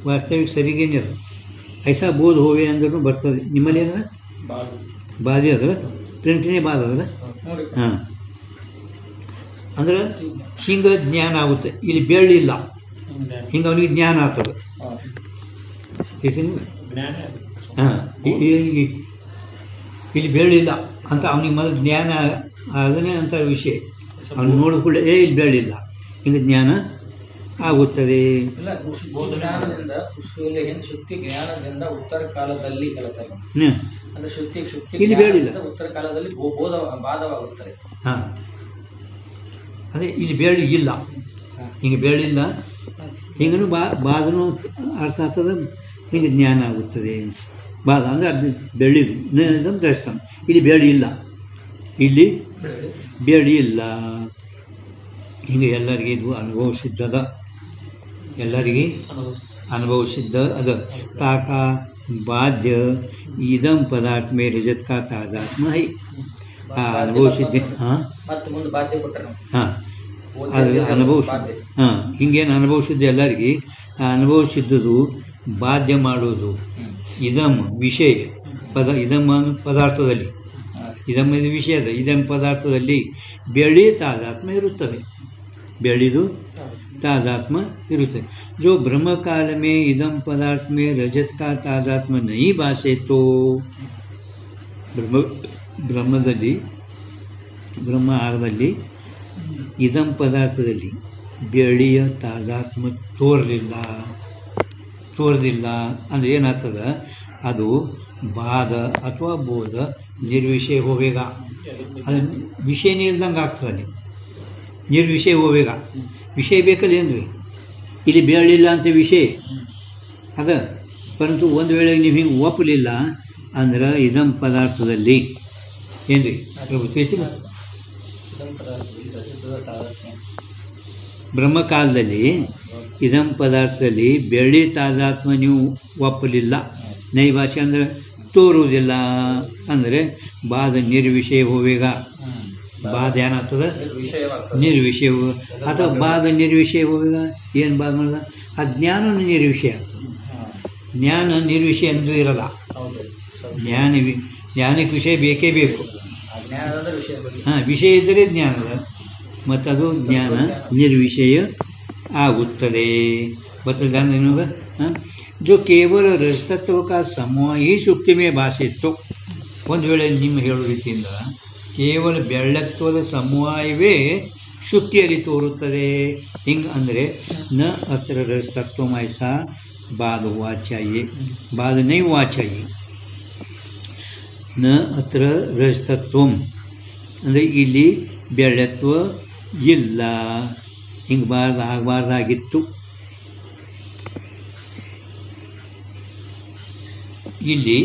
ವಾಸ್ತವಿಕ ಸರಿಗೇನೆ ಅದು. ಐಸಾ ಬೋಧ ಹೋವೆ ಅಂದ್ರೂ ಬರ್ತದೆ. ನಿಮ್ಮಲ್ಲಿ ಏನದ ಬಾದಿ ಅದ ಪ್ರಿಂಟ್ನೇ ಬಾದ ಅದಲ್ಲ. ಹಾಂ, ಅಂದ್ರೆ ಹಿಂಗೆ ಜ್ಞಾನ ಆಗುತ್ತೆ. ಇಲ್ಲಿ ಬೆಳ್ಳಿಲ್ಲ, ಹಿಂಗೆ ಅವನಿಗೆ ಜ್ಞಾನ ಆಗ್ತದೆ. ಹಾಂ, ಇಲ್ಲಿ ಬೆಳ್ಳಿಲ್ಲ ಅಂತ ಅವನಿಗೆ ಮೊದಲು ಜ್ಞಾನ ಅದನ್ನೇ ಅಂತ ವಿಷಯ. ಅವನು ನೋಡಿದ ಕೂಡಲೇ ಇಲ್ಲಿ ಬೆಳ್ಳಿಲ್ಲ, ಹಿಂಗೆ ಜ್ಞಾನ ಆಗುತ್ತದೆ. ಉತ್ತರ ಕಾಲದಲ್ಲಿ ಇಲ್ಲಿ ಬೆಳ್ಳಿಲ್ಲ, ಉತ್ತರ ಕಾಲದಲ್ಲಿ ಬಾಧವಾಗುತ್ತದೆ. ಹಾಂ, ಅದೇ ಇಲ್ಲಿ ಬೆಳ್ಳಿ ಇಲ್ಲ, ಹಿಂಗೆ ಬೆಳ್ಳಿಲ್ಲ, ಹಿಂಗೂ ಬಾದನು ಅರ್ಥ ಆಗ್ತದೆ. ಹಿಂಗೆ ಜ್ಞಾನ ಆಗುತ್ತದೆ. ಬಾದ ಅಂದರೆ ಅದು ಬೆಳ್ಳಿದು ರಸ್ತಂ. ಇಲ್ಲಿ ಬೆಳ್ಳಿ ಇಲ್ಲ. ಹಿಂಗೆ ಎಲ್ಲರಿಗೆ ಇದು ಅನುಭವ ಸಿದ್ಧದ, ಎಲ್ಲರಿಗೆ ಅನುಭವ ಸಿದ್ಧ ಅದ. ತಾಕ ಬಾಧ್ಯ ಇದಂ ಪದಾರ್ಥ ಮೇ ರಜತ್ ಕಾ ತಾದಾತ್ಮ ಹೈ. ಅನುಭವ ಸಿದ್ಧ. ಹಾಂ, ಹಾಂ, ಅದು ಅನುಭವ ಸಿದ್ಧ. ಹಾಂ, ಹಿಂಗೇನು ಅನುಭವ ಸಿದ್ಧ ಎಲ್ಲರಿಗೆ. ಆ ಅನುಭವ ಸಿದ್ಧದು ಬಾಧ್ಯ ಮಾಡೋದು ಇದಂ ವಿಷಯ ಇದಂ ಪದಾರ್ಥದಲ್ಲಿ, ಇದಂ ಇದು ವಿಷಯದ ಇದಂ ಪದಾರ್ಥದಲ್ಲಿ ಬೆಳ್ಳಿ ತಾದಾತ್ಮ ಇರುತ್ತದೆ. ಬೆಳ್ಳಿದು तादात्म इरुते. जो ब्रह्म काल में इदम पदार्थ में रजत का तादात्म नहीं भाषे तो ಬ್ರಹ್ಮದಲ್ಲಿ ಬ್ರಹ್ಮ ಆರದಲ್ಲಿ ಇದಂ ಪದಾರ್ಥದಲ್ಲಿ ಬೆಳ್ಳಿಯ ತಾದಾತ್ಮ ತೋರಲಿಲ್ಲ ಅಂದರೆ ಏನಾಗ್ತದೆ, ಅದು ಬಾಧ ಅಥವಾ ಬೋಧ ನಿರ್ವಿಷಯ ಹೋವೇಗ. ಅದು ವಿಷಯನೇ ಇಲ್ದಂಗೆ ಆಗ್ತದೆ. ನಿರ್ವಿಷಯ ಹೋವೇಗ ವಿಷಯ ಬೇಕಲ್ಲ ಏನ್ರಿ. ಇಲ್ಲಿ ಬೆಳ್ಳಿಲ್ಲ ಅಂತ ವಿಷಯ ಅದ. ಪರಂತು ಒಂದು ವೇಳೆ ನೀವು ಹಿಂಗೆ ಒಪ್ಪಲಿಲ್ಲ ಅಂದ್ರೆ ಇದಂ ಪದಾರ್ಥದಲ್ಲಿ ಏನ್ರಿ ಬ್ರಹ್ಮಕಾಲದಲ್ಲಿ ಇದಂ ಪದಾರ್ಥದಲ್ಲಿ ಬೆಳ್ಳಿ ತಾದಾತ್ಮ ನೀವು ಒಪ್ಪಲಿಲ್ಲ. ನೈ ಭಾಷೆ ಅಂದರೆ ತೋರುವುದಿಲ್ಲ ಅಂದರೆ ಬಾಧ ನಿರ್ವಿಷಯ ಹೋವೇಗ. ಬಾಧ ಏನಾಗ್ತದೆ ನಿರ್ವಿಷಯ. ಅಥವಾ ಬಾಧ ನಿರ್ವಿಷಯ ಹೋವೇಗ ಏನು ಬಾಧ ಮಾಡಿದ ಅಜ್ಞಾನ ನಿರ್ವಿಷಯ ಆಗ್ತದೆ. ಜ್ಞಾನ ನಿರ್ವಿಷಯ ಎಂದೂ ಇರಲ್ಲ. ಜ್ಞಾನಕ್ಕೆ ವಿಷಯ ಬೇಕೇ ಬೇಕು. ಹಾಂ, ವಿಷಯ ಇದ್ದರೆ ಜ್ಞಾನದ ಮತ್ತು ಅದು ಜ್ಞಾನ ನಿರ್ವಿಷಯ ಆಗುತ್ತದೆ. ಗೊತ್ತಿಲ್ಲ ನಿಮಗೆ. जो ಕೇವಲ ರಜತತ್ವ का समूह ही शुक्ति में ಭಾಸಿತ್ತು. ಒಂದು ವೇಳೆ ನಿಮ್ಮ ಹೇಳೋ ರೀತಿಯಿಂದ ಕೇವಲ ಬೆಳ್ಳತ್ವದ ಸಮೂಹವೇ ಶುಕ್ತಿಯಲ್ಲಿ ತೋರುತ್ತದೆ ಹಿಂಗೆ ಅಂದರೆ ನ ಅತ್ರ ರಜತತ್ವ ಐಸಾ बाद हुआ चाहिए, बाद नहीं हुआ चाहिए. ನ ಅತ್ರ ರಜತತ್ವ ಅಂದರೆ ಇಲ್ಲಿ ಬೆಳ್ಳತ್ವ ಇಲ್ಲ, ಹಿಂಗೆ ಆಗಬಾರ್ದಾಗಿತ್ತು. ಇಲ್ಲಿ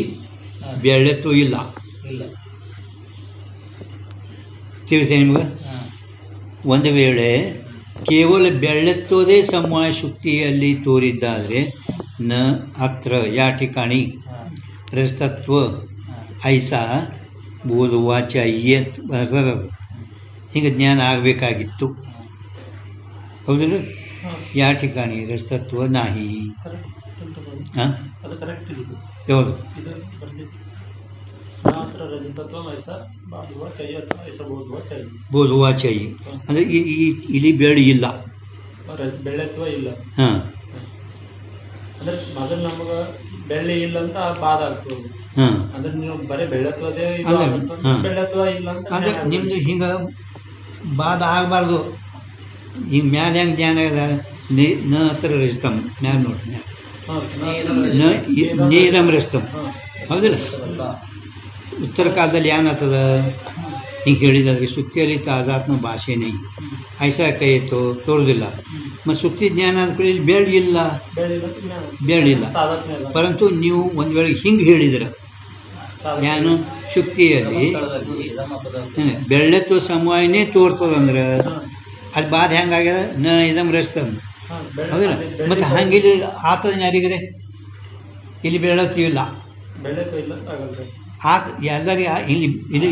ಬೆಳ್ಳತ್ವ ಇಲ್ಲ, ತಿಳಿತೆ ನಿಮ್ಗೆ. ಒಂದು ವೇಳೆ ಕೇವಲ ಬೆಳ್ಳತ್ವದೇ ಸಮೂಹ ಶುಕ್ತಿಯಲ್ಲಿ ತೋರಿದ್ದಾದರೆ ನ ಅತ್ರ या ठिकाणी रजतत्व ऐसा बोधवा चाहिए ಬರೋದು ಹಿಂಗೆ ಜ್ಞಾನ ಆಗಬೇಕಾಗಿತ್ತು. ಹೌದಿಲ್ಲ? या ठिकाणी रजतत्व नाही. ಹಾಂ, ಯಾವುದು ಬೋಧುವ चाहिए ಅಂದರೆ ಇಲ್ಲಿ ಬೆಳ್ಳಿ ಇಲ್ಲ, ಬೆಳ್ಳತ್ವ ಇಲ್ಲ. ಹಾಂ, ಅಂದ್ರೆ ಮೊದಲು ನಮಗೆ ಬೆಳ್ಳಿ ಇಲ್ಲ ಅಂತ ಬಾಧ ಆಗ್ತದೆ. ಹಾಂ, ಅಂದ್ರೆ ನೀವು ಬರೀ ಬೆಳ್ಳತ್ವದೇ ಬೆಳ್ಳತ್ವ ಇಲ್ಲ ಅಂತ ಅಂದ್ರೆ ನಿಮ್ದು ಹಿಂಗೆ ಬಾಧ ಆಗಬಾರ್ದು. ಹಿಂಗೆ ಮ್ಯಾಲೆ ಹೆಂಗೆ ಜ್ಞಾನ ಅದ ನ ಹತ್ರ ರಜಿತಮ್ ಮ್ಯಾಲ ನೋಡಿ ನೇದಮ್ ರಜಿತಮ್ ಹೌದಿಲ್ಲ. ಉತ್ತರ ಕಾಲದಲ್ಲಿ ಏನಾಗ್ತದ ಹಿಂಗೆ ಹೇಳಿದಾದ್ರೆ ಶುಕ್ತಿಯಲ್ಲಿ ತಾಜಾತ್ಮ ಭಾಷೆ ನೈ ಐಸಾ ಕೈಯತ್ತು ತೋರುದಿಲ್ಲ. ಮತ್ತು ಶುಕ್ತಿ ಜ್ಞಾನ ಅಂದ ಕಡೆ ಇಲ್ಲಿ ಬೆಳ್ಳಿಲ್ಲ, ಬೆಳ್ಳಿಲ್ಲ. ಪರಂತು ನೀವು ಒಂದು ವೇಳೆ ಹಿಂಗೆ ಹೇಳಿದ್ರೆ ಏನು ಶುಕ್ತಿಯಲ್ಲಿ ಬೆಳ್ಳತ್ವ ಸಮವಾಯನೇ ತೋರ್ತದಂದ್ರೆ ಅಲ್ಲಿ ಬಾಧ ಹೆಂಗಾಗ್ಯದ ನ ಇದಮ್ ರಸ್ತಮ್ ಹೌದಿಲ್ಲ. ಮತ್ತು ಹಂಗೆ ಇಲ್ಲಿ ಆತದ ಯಾರಿಗರೆ ಇಲ್ಲಿ ಬೆಳ್ಳತ್ವ ಇಲ್ಲ ಆತ ಎಲ್ಲರಿಗೆ ಇಲ್ಲಿ ಇಲ್ಲಿ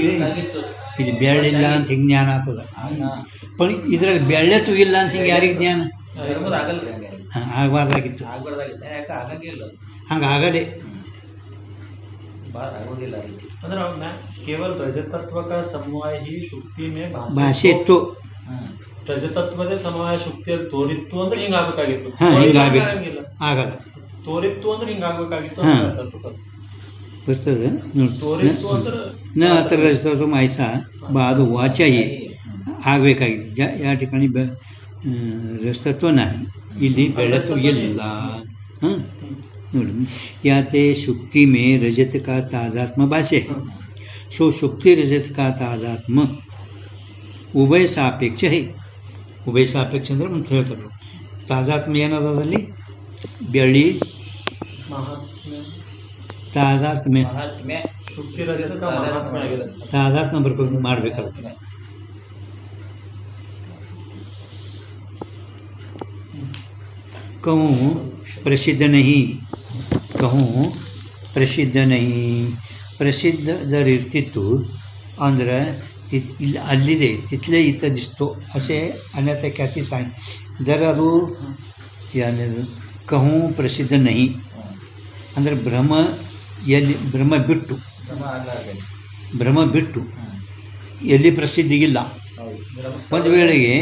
ಇಲ್ಲಿ ಬೆಳ್ಳಿಲ್ಲ ಅಂತ ಹಿಂಗೆ ಜ್ಞಾನ ಆಗ್ತದ. पण ಇದ್ರಾಗ ಬೆಳ್ಳತ್ವ ಇಲ್ಲ ಅಂತ ಹಿಂಗೆ ಯಾರಿಗೆ ಜ್ಞಾನ ಆಗಬಾರ್ದಾಗಿತ್ತು. ಹಂಗೆ ಆಗದೆ केवल रजतत्व का समूह ही शुक्ति में ಭಾಷೆ ಇತ್ತು. ರಜತತ್ವದೇ ಸಮವಾಯ ಶುಕ್ತಿಯಲ್ಲಿ ತೋರಿತ್ತು ಅಂದ್ರೆ ಹಿಂಗಾಗಬೇಕಾಗಿತ್ತು. ಆಗಲ್ಲ, ತೋರಿತ್ತು ಅಂದ್ರೆ ಹಿಂಗಾಗಬೇಕಾಗಿತ್ತು. ಬರ್ತದೆ ತೋರಿತ್ತು ಅಂದ್ರೆ ನ ಹತ್ರ ರಜತತ್ವ ಐಸಾ ಬಾದು ವಾಚಾಯಿ ಆಗಬೇಕಾಗಿತ್ತು. ಯಾವ ठिकाणी ರಜತತ್ವ नाही, ಇಲ್ಲಿ ಬೆಳ್ಳತ್ವ ಎಲ್ಲಿಲ್ಲ. ಹಾಂ ನೋಡಿ, ಯಾತೆ ಶುಕ್ತಿ ಮೇ ರಜತ ಕಾ ತಾಜಾತ್ಮ ಭಾಷೆ सो शुक्ति रजत का ताजात्म उभय सापेक्ष है. ಉಭಯ ಸಾಪೇಕ್ಷ ಅಂದ್ರೆ ಮುಂದೆ ಹೇಳ್ತಾರೆ ತಾಜಾತ್ಮ ಏನದಲ್ಲಿ ಬೆಳ್ಳಿ ತಾದಾತ್ಮ್ಯ ತಾದಾತ್ಮ ಬರ್ಬೇಕು ಮಾಡಬೇಕಾಗುತ್ತೆ. कहूँ प्रसिद्ध नहीं, कहूँ ಪ್ರಸಿದ್ಧ नहीं. ಪ್ರಸಿದ್ಧರಿರ್ತಿತ್ತು ಅಂದ್ರೆ ಇಲ್ಲಿ ಅಲ್ಲಿದೆ तिथले इथं दिसतो असे अन्यथा ख्याती सांग. जर ಅದು ಏನಿದು कहूँ ಪ್ರಸಿದ್ಧ नहीं ಅಂದರೆ ಭ್ರಮ ಎಲ್ಲಿ ಭ್ರಮ ಬಿಟ್ಟು ಎಲ್ಲಿ ಪ್ರಸಿದ್ಧಿಗಿಲ್ಲ. ಒಂದು ವೇಳೆಗೆ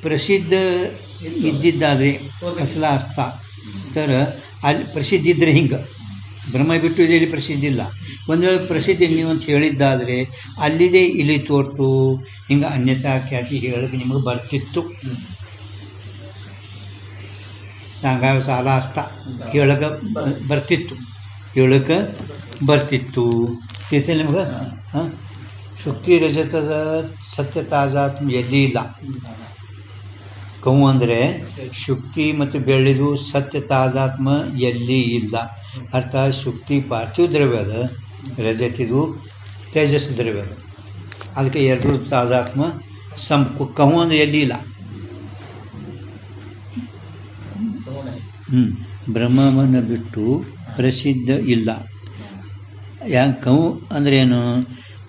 ಪ್ರಸಿದ್ಧ ಇದ್ದಿದ್ದಾದರೆ ಅಸಲ ಅಸ್ತ तर ಅಲ್ಲಿ ಪ್ರಸಿದ್ಧಿ ಇದ್ದರೆ ಹಿಂಗೆ ಭ್ರಮ ಬಿಟ್ಟು ಇಲ್ಲಿ ಪ್ರಸಿದ್ಧಿ ಇಲ್ಲ. ಒಂದು ವೇಳೆ ಪ್ರಸಿದ್ಧಿ ನೀವು ಅಂತ ಹೇಳಿದ್ದಾದರೆ ಅಲ್ಲಿದೆ ಇಲ್ಲಿ ತೋರ್ತು ಹಿಂಗೆ ಅನ್ಯತಾ ಖ್ಯಾತಿ ಹೇಳಕ್ಕೆ ನಿಮಗೆ ಬರ್ತಿತ್ತು. सांगाव साला असता ಹೇಳಕ್ಕೆ ಬರ್ತಿತ್ತು. तिथे ನಿಮ್ಗೆ ಹಾಂ ಶುಕ್ತಿ ರಜತದ ಸತ್ಯ ತಾಜಾತ್ಮ ಎಲ್ಲಿ ಇಲ್ಲ. ಕವು ಅಂದರೆ ಶುಕ್ತಿ ಮತ್ತು ಬೆಳ್ಳಿದು ಸತ್ಯ ತಾಜಾತ್ಮ ಎಲ್ಲಿ ಇಲ್ಲ. ಅರ್ಥಾತ್ ಶುಕ್ತಿ ಪಾರ್ಥಿವ ದ್ರವ್ಯ ಅದ, ರಜತಿದು ತೇಜಸ್ ದ್ರವ್ಯ ಅದ. ಅದಕ್ಕೆ ಎರಡು ತಾಜಾತ್ಮ ಕವು ಅಂದರೆ ಎಲ್ಲಿ ಇಲ್ಲ. ಬ್ರಹ್ಮವನ್ನು ಬಿಟ್ಟು ಪ್ರಸಿದ್ಧ ಇಲ್ಲ. ಯಾಕೆ ಕವು ಅಂದ್ರೆ ಏನು?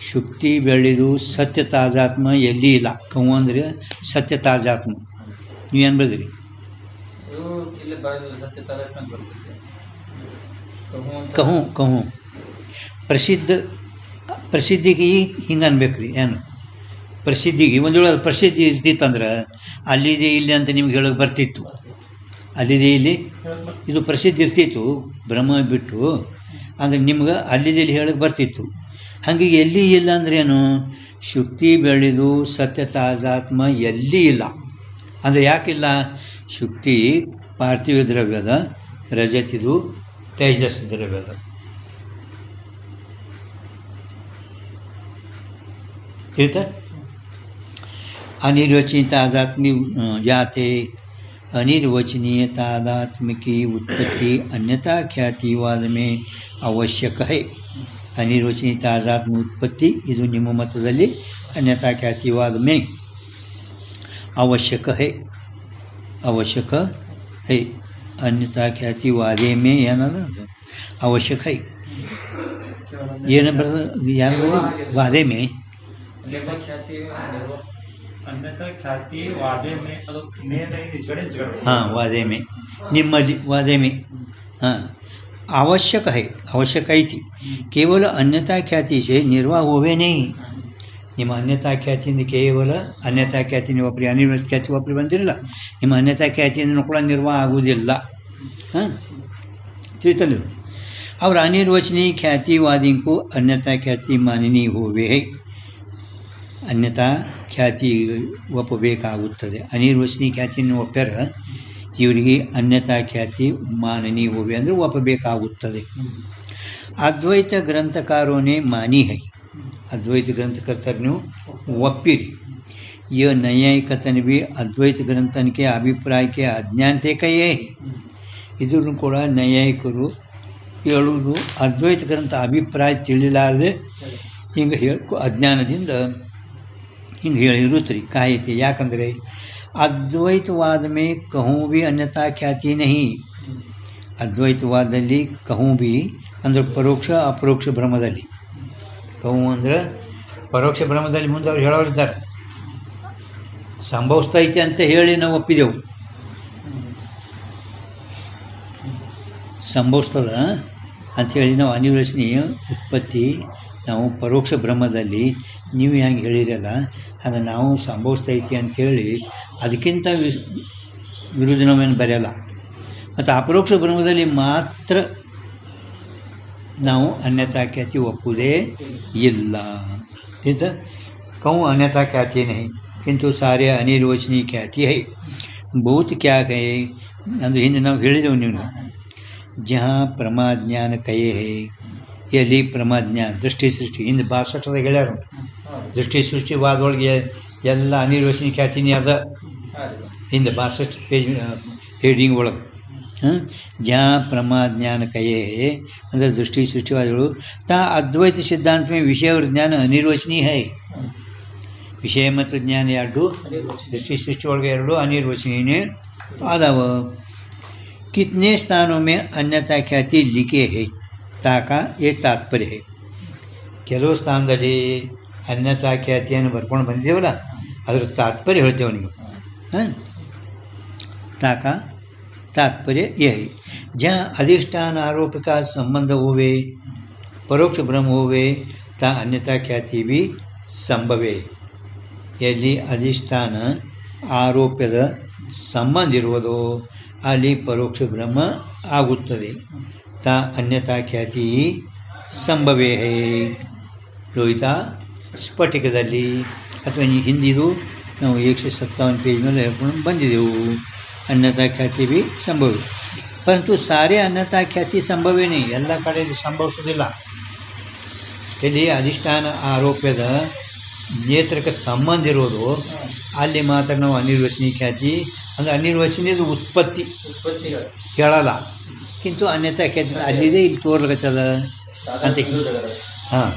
ಶುಕ್ತಿ ಬೆಳೆದು ಸತ್ಯ ತಾಜಾತ್ಮ ಎಲ್ಲಿ ಇಲ್ಲ. ಕವು ಅಂದರೆ ಸತ್ಯ ತಾಜಾತ್ಮ. ನೀವೇನು ಬರೆದಿರಿ? ಕಹು ಪ್ರಸಿದ್ಧಿಗೆ ಹಿಂಗೆ ಅನ್ಬೇಕು ರೀ. ಏನು ಪ್ರಸಿದ್ಧಿಗೆ ಒಂದು ವೇಳೆ ಅದು ಪ್ರಸಿದ್ಧಿ ಇರ್ತಿತ್ತಂದ್ರೆ ಅಲ್ಲಿದೆ ಇಲ್ಲಿ ಅಂತ ನಿಮ್ಗೆ ಹೇಳೋಕೆ ಬರ್ತಿತ್ತು. ಅಲ್ಲಿದೆ ಇಲ್ಲಿ ಇದು ಪ್ರಸಿದ್ಧಿ ಇರ್ತಿತ್ತು ಬ್ರಹ್ಮ ಬಿಟ್ಟು, ಅಂದರೆ ನಿಮ್ಗೆ ಅಲ್ಲಿದೆ ಇಲ್ಲಿ ಹೇಳಕ್ಕೆ ಬರ್ತಿತ್ತು. ಹಾಗೆ ಎಲ್ಲಿ ಇಲ್ಲ ಅಂದ್ರೆ ಏನು, ಶುಕ್ತಿ ಬೆಳೆದು ಸತ್ಯ ತಾಜಾತ್ಮ ಎಲ್ಲಿ ಇಲ್ಲ. ಅಂದರೆ ಯಾಕಿಲ್ಲ, ಶುಕ್ತಿ ಪಾರ್ಥಿವ ದ್ರವ್ಯದ, ರಜತಿದು ತೇಜಸ್ ದ್ರವ್ಯದ. ತಿಳಿತಾ? अनिर्वचनीय तादात्म्य जाते अनिर्वचनीय तादात्म्य की उत्पत्ति अन्यथा ख्यातिवाद में आवश्यक है. अनिर्वचनीय तादात्म्य उत्पत्ति ಇದು ನಿಮ್ಮ ಮತದಲ್ಲಿ अन्यथा ख्यातिवाद में आवश्यक है अन्यथा ख्यातिवादे में ಏನದ आवश्यक है ಏನು ಬರ್ತದೆ ಯಾರು ವಾದೆ ಮೇ अन्यथा ख्याति अन्यथा ख्याति वादे में ಅದು ಮೇನ್ ಜಗಡೆ हाँ वादे में निम्मली वादे में हाँ आवश्यक है आवश्यक ಐತಿ. ಕೇವಲ अन्यथा ख्याति से निर्वाह होवे नहीं. ನಿಮ್ಮ ಅನ್ಯತಾ ಖ್ಯಾತಿಯಿಂದ ಕೇವಲ ಅನ್ಯತಾ ಖ್ಯಾತಿ ನೀವು ಒಬ್ಬರಿಗೆ ಅನಿರ್ವಚನ ಖ್ಯಾತಿ ಒಬ್ಬರಿಗೆ ಬಂದಿರಲ್ಲ, ನಿಮ್ಮ ಅನ್ಯತಾ ಖ್ಯಾತಿಯಿಂದ ಕೂಡ ನಿರ್ವಾಹ ಆಗುವುದಿಲ್ಲ. ಹಾಂ ತಿಳಿತಲ್ಲ. और अनिर्वचनीय ख्यातिवादी को अन्यथा ख्याति माननी होवे है. अन्यथा ಖ್ಯಾತಿ ಒಪ್ಪಬೇಕಾಗುತ್ತದೆ. ಅನಿರ್ವಚನೀಯ ಖ್ಯಾತಿಯನ್ನು ಒಪ್ಪ್ಯಾರ ಇವರಿಗೆ ಅನ್ಯತಾ ಖ್ಯಾತಿ ಮಾನನಿ ಹೋವೆ ಅಂದರೆ ಒಪ್ಪಬೇಕಾಗುತ್ತದೆ. ಅದ್ವೈತ ಗ್ರಂಥಕಾರೋನೇ ಮಾನಿ ಹೈ. ಅದ್ವೈತ ಗ್ರಂಥಕರ್ತರನ್ನು ಒಪ್ಪಿರಿ. ಯ ನೈಯಾಯಿಕತನ भी ಅದ್ವೈತ ಗ್ರಂಥನಕ್ಕೆ ಅಭಿಪ್ರಾಯಕ್ಕೆ ಅಜ್ಞಾನತೆ ಕೈಯೇ. ಇದನ್ನು ಕೂಡ ನೈಯಾಯಿಕರು ಹೇಳುವುದು ಅದ್ವೈತ ಗ್ರಂಥ ಅಭಿಪ್ರಾಯ ತಿಳಿಲಾರದೆ ಹಿಂಗೆ ಅಜ್ಞಾನದಿಂದ ಹಿಂಗೆ ಹೇಳಿರುತ್ತೀರಿ ಕಾಯಿತೆ. ಯಾಕಂದರೆ ಅದ್ವೈತವಾದ ಮೇ ಕಹೂ ಭೀ ಅನ್ಯತಾ ಖ್ಯಾತಿ ನಹಿ. ಅದ್ವೈತವಾದದಲ್ಲಿ ಕಹೂ ಭೀ ಅಂದ್ರೆ ಪರೋಕ್ಷ ಅಪರೋಕ್ಷ ಭ್ರಮದಲ್ಲಿ, ಕಹೂ ಅಂದ್ರೆ ಪರೋಕ್ಷ ಭ್ರಮದಲ್ಲಿ ಮುಂದೆ ಅವ್ರು ಹೇಳೋರಿದ್ದಾರೆ. ಸಂಭವಿಸ್ತೈತೆ ಅಂತ ಹೇಳಿ ನಾವು ಒಪ್ಪಿದೆವು, ಸಂಭವಿಸ್ತದ ಅಂಥೇಳಿ ನಾವು ಅನಿರ್ವಚನೀಯ ಉತ್ಪತ್ತಿ ನಾವು ಪರೋಕ್ಷ ಭ್ರಮದಲ್ಲಿ ನೀವು ಹೆಂಗೆ ಹೇಳಿರಲ್ಲ ಹಾಗೆ ನಾವು ಸಂಭವಿಸ್ತೈತಿ ಅಂಥೇಳಿ ಅದಕ್ಕಿಂತ ವಿರುದ್ಧ ನಾವೇನು ಬರೆಯಲ್ಲ. ಮತ್ತು ಅಪರೋಕ್ಷ ಭ್ರಮದಲ್ಲಿ ಮಾತ್ರ ನಾವು ಅನ್ಯತಾ ಖ್ಯಾತಿ ಒಪ್ಪುವುದೇ ಇಲ್ಲ. ठीक है, कहूँ अन्यथा ख्याति नहीं किंतु सारे अनिर्वचनीय ख्याति है. बहुत क्या कहे ಅಂದರೆ ಹಿಂದೆ ನಾವು ಹೇಳಿದೆವು ನೀವು, ಜहाँ ಪ್ರಮಾಜ್ಞಾನ ಕಯೇ ಹೇ ಎಲ್ಲಿ ಪ್ರಮಾಜ್ಞಾನ ದೃಷ್ಟಿ ಸೃಷ್ಟಿ ಹಿಂದೆ 62ದಾಗ ಹೇಳ್ಯಾರು. ದೃಷ್ಟಿ ಸೃಷ್ಟಿ ವಾದೊಳಗೆ ಎಲ್ಲ ಅನಿರ್ವಚನೀಯ ಖ್ಯಾತಿನೇ ಅದ ಹಿಂದೆ 62 ಪೇಜ್ ಹೆಡಿಂಗ್ ಒಳಗೆ. जहाँ प्रमाज्ञान कहे है ಅಂದರೆ दृष्टि सृष्टिवादिಗಳು ತಾ ಅದ್ವೈತ सिद्धांत में विषय और ज्ञान अनिर्वचनीय है. विषय ಮತ್ತು ಜ್ಞಾನ ಎರಡು दृष्टि सृष्टि ಒಳಗೆ ಎರಡು अनिर्वचनीय आदाव. कितने स्थानों में अन्यथा ख्याति लिखे है ताका ये तात्पर्य है. ಕೆಲವು ಸ್ಥಾನದಲ್ಲಿ ಅನ್ಯತಾ ಖ್ಯಾತಿಯನ್ನು ಬರ್ಕೊಂಡು ಬಂದಿದ್ದೇವಲ್ಲ ಅದರ ತಾತ್ಪರ್ಯ ಹೇಳ್ತೇವೆ ನಿಮಗೆ. ताका तात्पर्य यह है जहाँ अधिष्ठान आरोप का संबंध होवे परोक्ष भ्रम होवे ता अन्यथा ख्याति भी संभवे. यदि अधिष्ठान आरोप्यದ ಸಂಬಂಧ ಇರುವುದೋ ಅಲ್ಲಿ ಪರೋಕ್ಷ ಭ್ರಮ ಆಗುತ್ತದೆ. ತಾ ಅನ್ಯತಾ ಖ್ಯಾತಿ ಸಂಭವೇ ಹೇ. ಲೋಹಿತ ಸ್ಫಟಿಕದಲ್ಲಿ ಅಥವಾ ಹಿಂದಿದು ನಾವು 157 ಪೇಜ್ ಮೇಲೆ ಹೇಳ್ಕೊಂಡು ಬಂದಿದ್ದೆವು. अन्यथा ख्याति भी संभव, परंतु सारे अन्यथा ख्याति संभव नहीं. ಎಲ್ಲ ಕಡೆ ಸಂಭವಿಸೋದಿಲ್ಲ. ಇಲ್ಲಿ ಅಧಿಷ್ಠಾನ ಆರೋಪ್ಯದ ನೇತ್ರಕ್ಕೆ ಸಂಬಂಧ ಇರೋದು ಅಲ್ಲಿ ಮಾತ್ರ ನಾವು ಅನಿರ್ವಚನೀಯ ಖ್ಯಾತಿ ಅಂದರೆ ಅನಿರ್ವಚನೀಯದ ಉತ್ಪತ್ತಿ ಕೇಳಲ್ಲ. ಕಿಂತು ಅನ್ಯತಾ ಖ್ಯಾತಿ ಅಲ್ಲಿದೆ ಇಲ್ಲಿ ತೋರ್ಲಕತ್ತದ ಅಂತ. हाँ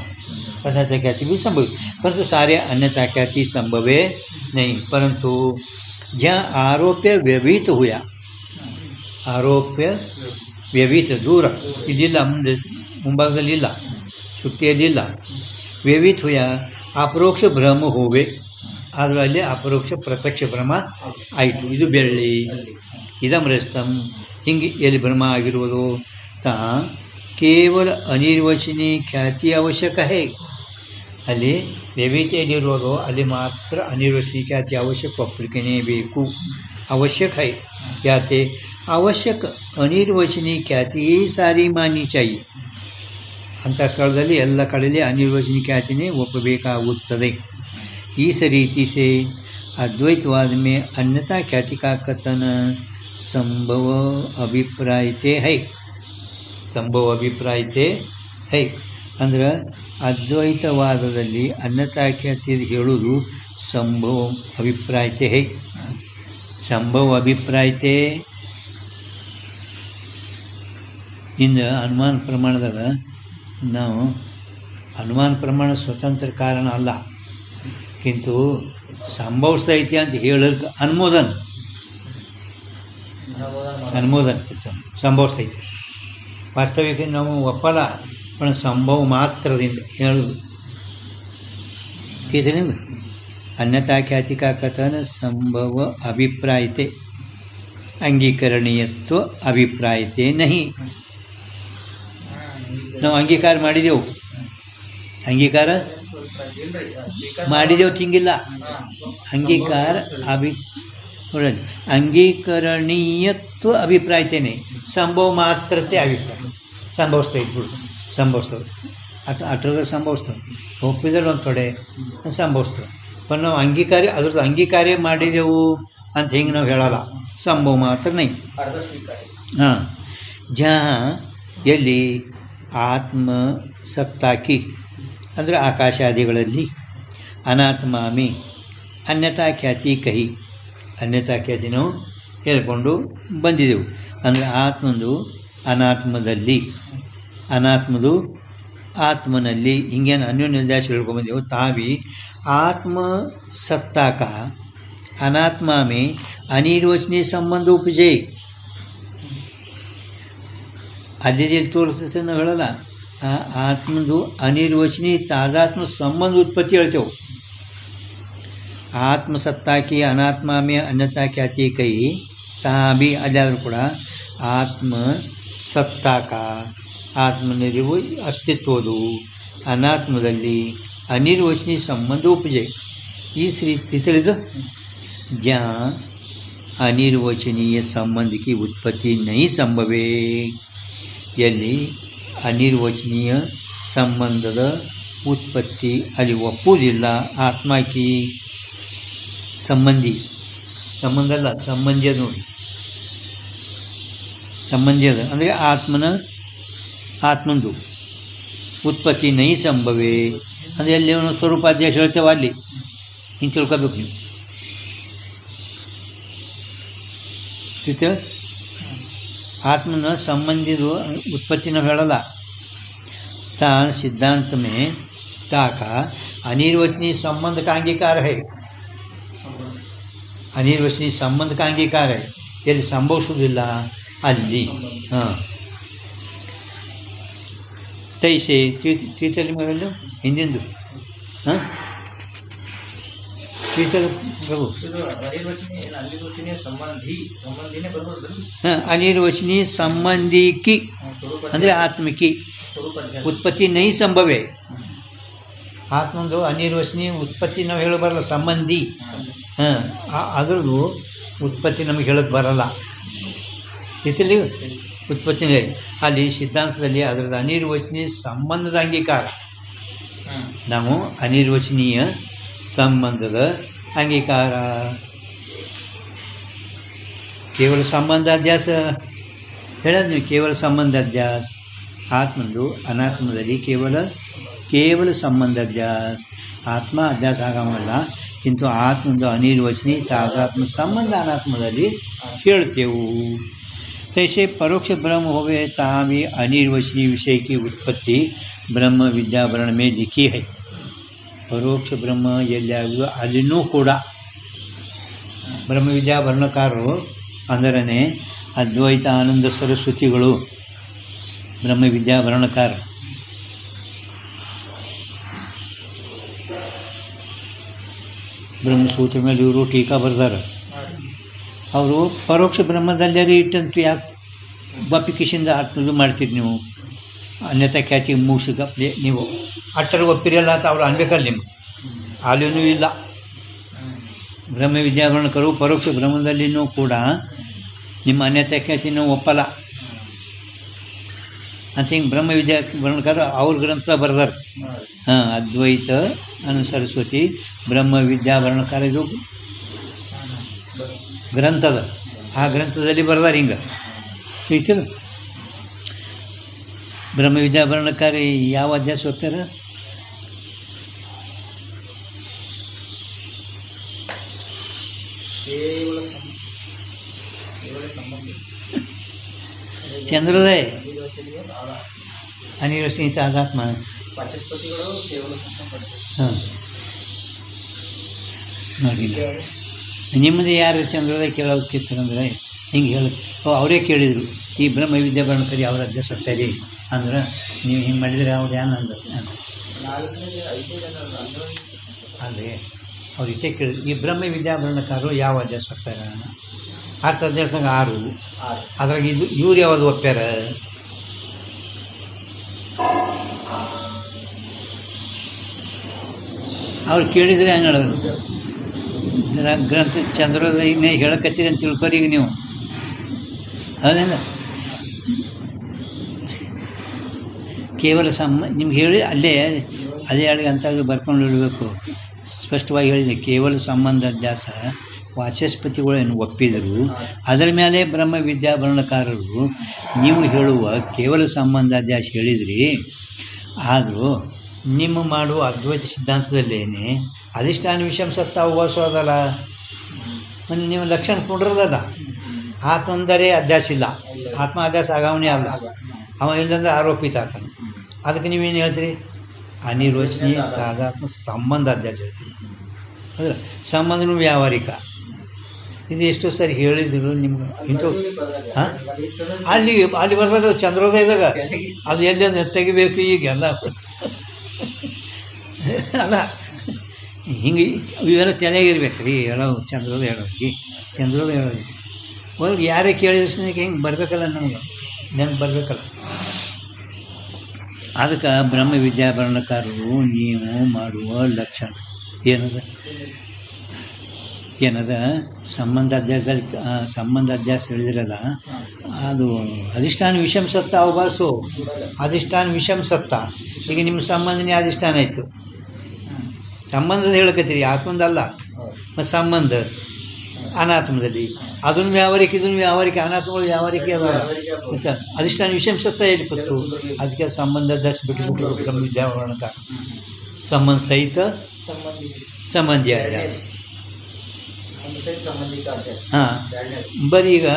अन्यथा ख्याति भी संभव, परंतु सारे अन्यथा ख्याति संभवे नहीं. परंतु जहाँ आरोप्य व्यवहित हुआ, आरोप्य व्यवहित दूर ಇದಿಲ್ಲ, ಮುಂಭಾಗದಲ್ಲಿಲ್ಲ, ಶುಕ್ತಿಯಲ್ಲಿಲ್ಲ, ವ್ಯವಹಿತ ಹುಯ ಅಪರೋಕ್ಷ ಭ್ರಮ ಹೋವೆ. ಆದರೆ ಅಲ್ಲಿ ಅಪರೋಕ್ಷ ಪ್ರತ್ಯಕ್ಷ ಭ್ರಮ ಆಯಿತು. ಇದು ಬೆಳ್ಳಿ ಇದಂ ರಸ್ತಂ ಹಿಂಗೆ ಎಲ್ಲಿ ಭ್ರಮ ಆಗಿರುವುದು. ತಾ ಕೇವಲ ಅನಿರ್ವಚನೀಯ ಖ್ಯಾತಿ ಅವಶ್ಯಕ ಹೇ. ಅಲ್ಲಿ ವ್ಯವಹಿತೆಯಲ್ಲಿರೋದು ಅಲ್ಲಿ ಮಾತ್ರ ಅನಿರ್ವಚನೀಯ ಖ್ಯಾತಿ ಅವಶ್ಯಕ ಒಪ್ಪಲಿಕೆನೇ ಬೇಕು, ಅವಶ್ಯಕ ಹೈ. ಯಾತೆ ಅವಶ್ಯಕ ಅನಿರ್ವಚನೀಯ ಖ್ಯಾತಿಯೇ ಸಾರಿ ಮಾನಿ ಚಾಯಿ. ಅಂಥ ಸ್ಥಳದಲ್ಲಿ ಎಲ್ಲ ಕಡೆಯಲ್ಲಿ ಅನಿರ್ವಚನೀಯ ಖ್ಯಾತಿನೇ ಒಪ್ಪಬೇಕಾಗುತ್ತದೆ. इस रीति से अद्वैतवाद में अन्यथा ख्याति का कथन संभव अभिप्रायते है. ಸಂಭವ ಅಭಿಪ್ರಾಯತೆ ಹೈ ಅಂದ್ರೆ ಅದ್ವೈತವಾದದಲ್ಲಿ ಅನ್ಯತಾ ಖ್ಯಾತಿ ಹೇಳುವುದು ಸಂಭವ ಅಭಿಪ್ರಾಯತೆ ಹೈ. ಸಂಭವ ಅಭಿಪ್ರಾಯತೆ ಇಂದ ಅನುಮಾನ ಪ್ರಮಾಣದಾಗ ನಾವು ಅನುಮಾನ ಪ್ರಮಾಣ ಸ್ವತಂತ್ರ ಕಾರಣ ಅಲ್ಲ, ಕಿಂತು ಸಂಭವಿಸ್ತೈತಿ ಅಂತ ಹೇಳೋಕ್ಕೆ ಅನುಮೋದನ ಸಂಭವಿಸ್ತೈತಿ. ವಾಸ್ತವಿಕ ನಾವು ಒಪ್ಪಲ್ಲ, पण ಸಂಭವ ಮಾತ್ರದಿಂದ ಹೇಳೋದು. ಇದರಿಂದ अन्यथा ख्याति का कथन संभव अभिप्रायते अंगीकरणीयत्व अभिप्रायते नहीं. ನಾವು ಅಂಗೀಕಾರ ಮಾಡಿದೆವು, ಅಂಗೀಕಾರ ಮಾಡಿದೆವು ತಿಂಗಿಲ್ಲ. ಅಂಗೀಕಾರ ನೋಡಿ, ಅಂಗೀಕರಣೀಯತ್ವ ಅಭಿಪ್ರಾಯತೇನೆ ಸಂಭವ ಮಾತ್ರತೆ ಅಭಿಪ್ರಾಯ ಸಂಭವಿಸ್ತೈತೆ ಬಿಡು, ಸಂಭವಿಸ್ತವೆ ಅಟ್ರದ ಸಂಭವಿಸ್ತವೆ. ಒಪ್ಪಿದ್ರೆ ಒಂದು ಕಡೆ ಸಂಭವಿಸ್ತವೆ, पण ನಾವು ಅದ್ರದ್ದು ಅಂಗೀಕಾರ ಮಾಡಿದೆವು ಅಂತ ಹಿಂಗೆ ನಾವು ಹೇಳಲ್ಲ, ಸಂಭವ ಮಾತ್ರ ನೈ. ಹಾಂ, ಜहाँ ಎಲ್ಲಿ ಆತ್ಮ ಸತ್ತಾಕಿ ಅಂದರೆ ಆಕಾಶಾದಿಗಳಲ್ಲಿ ಅನಾತ್ಮಾಮಿ ಅನ್ಯತಾ ಖ್ಯಾತಿ ಕಹಿ, ಅನ್ಯತಾ ಖ್ಯಾತಿ ನಾವು ಹೇಳ್ಕೊಂಡು ಬಂದಿದ್ದೆವು. ಅಂದರೆ ಆತ್ಮದು ಅನಾತ್ಮದಲ್ಲಿ, ಅನಾತ್ಮದು ಆತ್ಮನಲ್ಲಿ ಹಿಂಗೇನು ಅನ್ಯೋನ್ಯ ನಿರ್ದೇಶ ಹೇಳ್ಕೊಂಡ್ಬಂದೆವು. ತಾವಿ आत्म सत्ता का अनात्मा में अनिर्वचनीय संबंध उपजे. ಅಲ್ಲಿ ತೋರಿಸ್ತೈತೆ ನಾವು ಹೇಳಲ್ಲ, ಆ ಆತ್ಮದು ಅನಿರ್ವಚನೀಯ ತಾಜಾತ್ಮ ಸಂಬಂಧ ಉತ್ಪತ್ತಿ ಹೇಳ್ತೇವೆ. ಆತ್ಮಸತ್ತಾಕಿ ಅನಾತ್ಮಾಮೆ ಅನ್ಯತಾ ಖ್ಯಾತಿ ಕೈ ತಾಬಿ ಅಲ್ಲಾದರೂ ಕೂಡ ಆತ್ಮ ಸತ್ತಾಕ ಆತ್ಮನಲ್ಲಿರುವ ಅಸ್ತಿತ್ವದು ಅನಾತ್ಮದಲ್ಲಿ अनिर्वचनीय संबंध उपजे. इस रीति जहाँ अनिर्वचनीय संबंध की उत्पत्ति नहीं संभवे, यदि अनिर्वचनीय संबंधದ ಉತ್ಪತ್ತಿ ಅಲ್ಲಿ ಒಪ್ಪುವುದಿಲ್ಲ. ಆತ್ಮ ಕಿ ಸಂಬಂಧ ಅಲ್ಲ, ಸಂಬಂಧಿ ಅದು ನೋಡಿ, ಸಂಬಂಧಿ ಅದು ಅಂದರೆ ಆತ್ಮಂದು ಉತ್ಪತ್ತಿ ನೈ ಸಂಭವೇ ಅಂದರೆ ಎಲ್ಲಿ ಅವನು ಸ್ವರೂಪಾಧ್ಯಾಸ ಹೇಳ್ತೇವೆ ಅಲ್ಲಿ ಹಿಂಗೆ ತಿಳ್ಕೊಬೇಕು ನೀವು. ಆತ್ಮನ ಸಂಬಂಧಿದು उत्पत्ति ನಾವು ಹೇಳಲ್ಲ. ता सिद्धांत में ता का अनिर्वचनीय संबंध का अंगीकार है, अनिर्वचनीय संबंध का अंगीकार है. ಎಲ್ಲಿ ಸಂಭವಿಸುವುದಿಲ್ಲ ಅಲ್ಲಿ. ಹಾಂ, ತೈಸೆ ತೀರ್ಥಲ್ಲಿ ಮೇಲೆ ಹಿಂದಿಂದು ಹಾಂ ತೀರ್ಥಲ್ಲಿ ಪ್ರಭು ಹಾಂ ಅನಿರ್ವಚನೀಯ ಸಂಬಂಧಿಕಿ ಅಂದರೆ ಆತ್ಮಕಿ ಉತ್ಪತ್ತಿ ನೈ ಸಂಭವೇ. ಆತ್ಮಂದು ಅನಿರ್ವಚನೀಯ ಉತ್ಪತ್ತಿ ನಾವು ಹೇಳೋ ಬರಲ್ಲ, ಸಂಬಂಧಿ. ಹಾಂ, ಅದ್ರದ್ದು ಉತ್ಪತ್ತಿ ನಮಗೆ ಹೇಳೋಕ್ಕೆ ಬರಲ್ಲ. ಇದರಲ್ಲಿ ಉತ್ಪತ್ತಿ ಅಲ್ಲಿ ಸಿದ್ಧಾಂತದಲ್ಲಿ ಅದರದ್ದು ಅನಿರ್ವಚನೀಯ ಸಂಬಂಧದ ಅಂಗೀಕಾರ. ನಾವು ಅನಿರ್ವಚನೀಯ ಸಂಬಂಧದ ಅಂಗೀಕಾರ, ಕೇವಲ ಸಂಬಂಧಾಧ್ಯಾಸ ಹೇಳೋದು ನೀವು, ಕೇವಲ ಸಂಬಂಧಾಧ್ಯಾಸ. ಆತ್ಮಂದು ಅನಾತ್ಮದಲ್ಲಿ ಕೇವಲ ಸಂಬಂಧಾಧ್ಯಾಸ, ಆತ್ಮ ಅಧ್ಯಾಸ ಆಗಮಲ್ಲ. ಕಿಂತು ಆತ್ಮಂದು ಅನಿರ್ವಚನೀಯ ತಾದಾತ್ಮ ಸಂಬಂಧ ಅನಾತ್ಮದಲ್ಲಿ ಹೇಳ್ತೇವು. तैसे परोक्ष ब्रह्म होवे तहाँ भी अनिर्वचनीय विषय की उत्पत्ति ब्रह्म विद्यावरण में लिखी है. परोक्ष ब्रह्म ಎಲ್ಲಿಯಾಗುವುದು ಅಲ್ಲಿನೂ ಕೂಡ ಬ್ರಹ್ಮ ವಿದ್ಯಾವರ್ಣಕಾರರು ಅಂದರೆ ಅದ್ವೈತ ಆನಂದ ಸರಸ್ವತಿಗಳು ಬ್ರಹ್ಮ ವಿದ್ಯಾವರ್ಣಕಾರರು. ಬ್ರಹ್ಮಸೂತ್ರ ಮೇಲೆ ಇವರು ಟೀಕಾ ಬರ್ದಾರ. ಅವರು ಪರೋಕ್ಷ ಬ್ರಹ್ಮದಲ್ಲೇ ಇಟ್ಟಂತೂ ಯಾಕೆ ಬಪ್ಪಿಕಿಶಿಂದ ಆತ್ಮದು ಮಾಡ್ತೀರಿ ನೀವು, ಅನ್ಯತಾ ಖ್ಯಾತಿ ಮುಗಿಸಿಗಪ್ಲೆ ನೀವು ಅಟ್ಟರ ಒಪ್ಪಿರಲ್ಲ ಅಂತ ಅವ್ರು ಅನ್ಬೇಕಲ್ಲ. ನಿಮ್ಗೆ ಅಲ್ಲಿನೂ ಇಲ್ಲ. ಬ್ರಹ್ಮ ವಿದ್ಯಾವರ್ಣಕರು ಪರೋಕ್ಷ ಬ್ರಹ್ಮದಲ್ಲಿನೂ ಕೂಡ ನಿಮ್ಮ ಅನ್ಯತೆ ಕೇಳ್ತೀನಿ ನಾವು ಒಪ್ಪಲ್ಲ ಅಂತ ಹಿಂಗೆ ಬ್ರಹ್ಮವಿದ್ಯಾ ವರ್ಣಕಾರ ಅವ್ರ ಗ್ರಂಥ ಬರ್ದಾರ. ಹಾಂ, ಅದ್ವೈತ ಸರಸ್ವತಿ ಬ್ರಹ್ಮವಿದ್ಯಾ ವರ್ಣಕಾರ ಇದು ಗ್ರಂಥದ, ಆ ಗ್ರಂಥದಲ್ಲಿ ಬರ್ದಾರ ಹಿಂಗೆ ಐತಿಲ್ಲ. ಬ್ರಹ್ಮವಿದ್ಯಾ ವರ್ಣಕಾರ ಯಾವ ಅಧ್ಯಾಸ ಓದ್ತಾರ? ಚಂದ್ರೋದಯ, ಅನಿರ್ವಚನೀಯ ತಾದಾತ್ಮ. ಹಾಂ, ನೋಡಿಲ್ಲ. ನಿಮ್ಮದು ಯಾರು ಚಂದ್ರೋದಯ ಕೇಳೋಕ್ಕಿತ್ತಂದ್ರೆ ಹಿಂಗೆ ಹೇಳಿ ಅವರೇ ಕೇಳಿದರು, ಈ ಬ್ರಹ್ಮವಿದ್ಯಾ ವರ್ಣಕರಿ ಅವ್ರ ಅಧ್ಯಾಸ ಹೋಗ್ತಾಯಿದೆ ಅಂದ್ರೆ ನೀವು ಹಿಂಗೆ ಮಾಡಿದರೆ ಅವ್ರು ಏನು ಅಂದ ಅಂದರೆ ಅವ್ರು ಇಷ್ಟೇ ಕೇಳಿದ್ರು, ಈ ಬ್ರಹ್ಮವಿದ್ಯಾ ವರ್ಣಕಾರರು ಯಾವ ಅಧ್ಯಾಸ ಹೋಗ್ತಾರ? ಅರ್ಥ ಅಧ್ಯಾಸನಾಗ 6, ಅದ್ರಾಗ ಇವ್ರು ಯಾವುದು ಒಪ್ಪ್ಯಾರ? ಅವ್ರು ಕೇಳಿದರೆ ಹಂಗೆ ಹೇಳೋರು. ಗ್ರಂಥ ಚಂದ್ರೋದಯನೇ ಹೇಳಕತ್ತೀರಿ ಅಂತ ತಿಳ್ಕೊರಿ ಈಗ ನೀವು, ಹೌದೇನ? ಕೇವಲ ನಿಮ್ಗೆ ಹೇಳಿ ಅಲ್ಲೇ ಅದೇ ಹೇಳಿ ಅಂತ ಬರ್ಕೊಂಡು ಇಡಬೇಕು. ಸ್ಪಷ್ಟವಾಗಿ ಹೇಳಿದೆ, ಕೇವಲ ಸಂಬಂಧ ಅಧ್ಯಾಸ ವಾಚಸ್ಪತಿಗಳೇನು ಒಪ್ಪಿದರು, ಅದರ ಮೇಲೆ ಬ್ರಹ್ಮವಿದ್ಯಾ ವರ್ಣಕಾರರು ನೀವು ಹೇಳುವ ಕೇವಲ ಸಂಬಂಧ ಅಧ್ಯಾಸ ಹೇಳಿದ್ರಿ. ಆದರೂ ನಿಮ್ಮ ಮಾಡುವ ಅದ್ವೈತ ಸಿದ್ಧಾಂತದಲ್ಲೇನೆ ಅಧಿಷ್ಠಾನ ವಿಷಯ ಸತ್ತ ಉಪವಾಸವಾದಲ್ಲ, ಮತ್ತು ನೀವು ಲಕ್ಷಣ ಕೊಡ್ರಲ್ಲ, ಆತ್ಮಂದರೆ ಅಧ್ಯಾಸ ಇಲ್ಲ, ಆತ್ಮ ಅಧ್ಯಾಸ ಆಗಾವನೇ ಅಲ್ಲ, ಅವ ಇಲ್ಲಂದ್ರೆ ಆರೋಪಿತ ಆತನು. ಅದಕ್ಕೆ ನೀವೇನು ಹೇಳ್ತೀರಿ? ಅನಿರ್ವಚನೀಯ ತಾದಾತ್ಮ ಸಂಬಂಧ ಅಧ್ಯಾಸ ಹೇಳ್ತೀರಿ. ಹೌದಾ? ಸಂಬಂಧನೂ ವ್ಯಾವಹಾರಿಕ. ಇದು ಎಷ್ಟೋ ಸರಿ ಹೇಳಿದ್ರು ನಿಮ್ಗೆ ಇಂಟು. ಹಾಂ, ಅಲ್ಲಿ ಬರ್ತಾರೆ ಚಂದ್ರೋದಯದಾಗ, ಅದು ಎಲ್ಲಿ ತೆಗಿಬೇಕು ಈಗೆಲ್ಲ ಅಲ್ಲ, ಹಿಂಗೆ ಇವೆಲ್ಲ ತಲೆಗಿರ್ಬೇಕು ರೀ ಹೇಳೋವು. ಚಂದ್ರೋದಯ ಹೇಳೋರಿಗೆ ಚಂದ್ರೋದಯ ಹೇಳೋರಿಗೆ ಒಂದು ಯಾರೇ ಕೇಳಿದ್ರೆ ಸ್ನೇಹಿತ ಹಿಂಗೆ ಬರಬೇಕಲ್ಲ, ನಮ್ಗೆ ನೆನಪು ಬರಬೇಕಲ್ಲ. ಅದಕ್ಕೆ ಬ್ರಹ್ಮವಿದ್ಯಾ ವರ್ಣಕಾರರು ನೀವು ಮಾಡುವ ಲಕ್ಷಣ ಏನದ ಸಂಬಂಧ ಅಧ್ಯಾಸ ಹೇಳಿದ್ರಲ್ಲ, ಅದು ಅಧಿಷ್ಠಾನ ವಿಷಮ ಸತ್ತ ಅವಭಾಸು, ಅಧಿಷ್ಠಾನ ವಿಷಮ ಸತ್ತ. ಈಗ ನಿಮ್ಮ ಸಂಬಂಧನೇ ಅಧಿಷ್ಠಾನ ಆಯಿತು. ಸಂಬಂಧದ ಹೇಳಕತ್ತೀರಿ, ಆತ್ಮದಲ್ಲ. ಮತ್ತು ಸಂಬಂಧ ಅನಾತ್ಮದಲ್ಲಿ ಅದನ್ನು ವ್ಯಾವಹಾರಿಕ, ಇದನ್ನು ವ್ಯಾವಹಾರಿಕ, ಅನಾತ್ಮಗಳು ವ್ಯಾವಹಾರಿಕ ಅದಾವ. ಮತ್ತು ಅಧಿಷ್ಠಾನ ವಿಷಯ ಸತ್ತ ಎಲ್ಲಿ ಕೊಟ್ಟು, ಅದಕ್ಕೆ ಸಂಬಂಧ ಅಧ್ಯಾಸ ಬಿಟ್ಟುಬಿಟ್ಟು ಬ್ರಹ್ಮವಿದ್ಯಾ ವರ್ಣಕಾರ ಸಂಬಂಧ ಸಹಿತ ಸಂಬಂಧಿ ಅಧ್ಯಾಸ. ಹಾಂ, ಬರೀ ಈಗ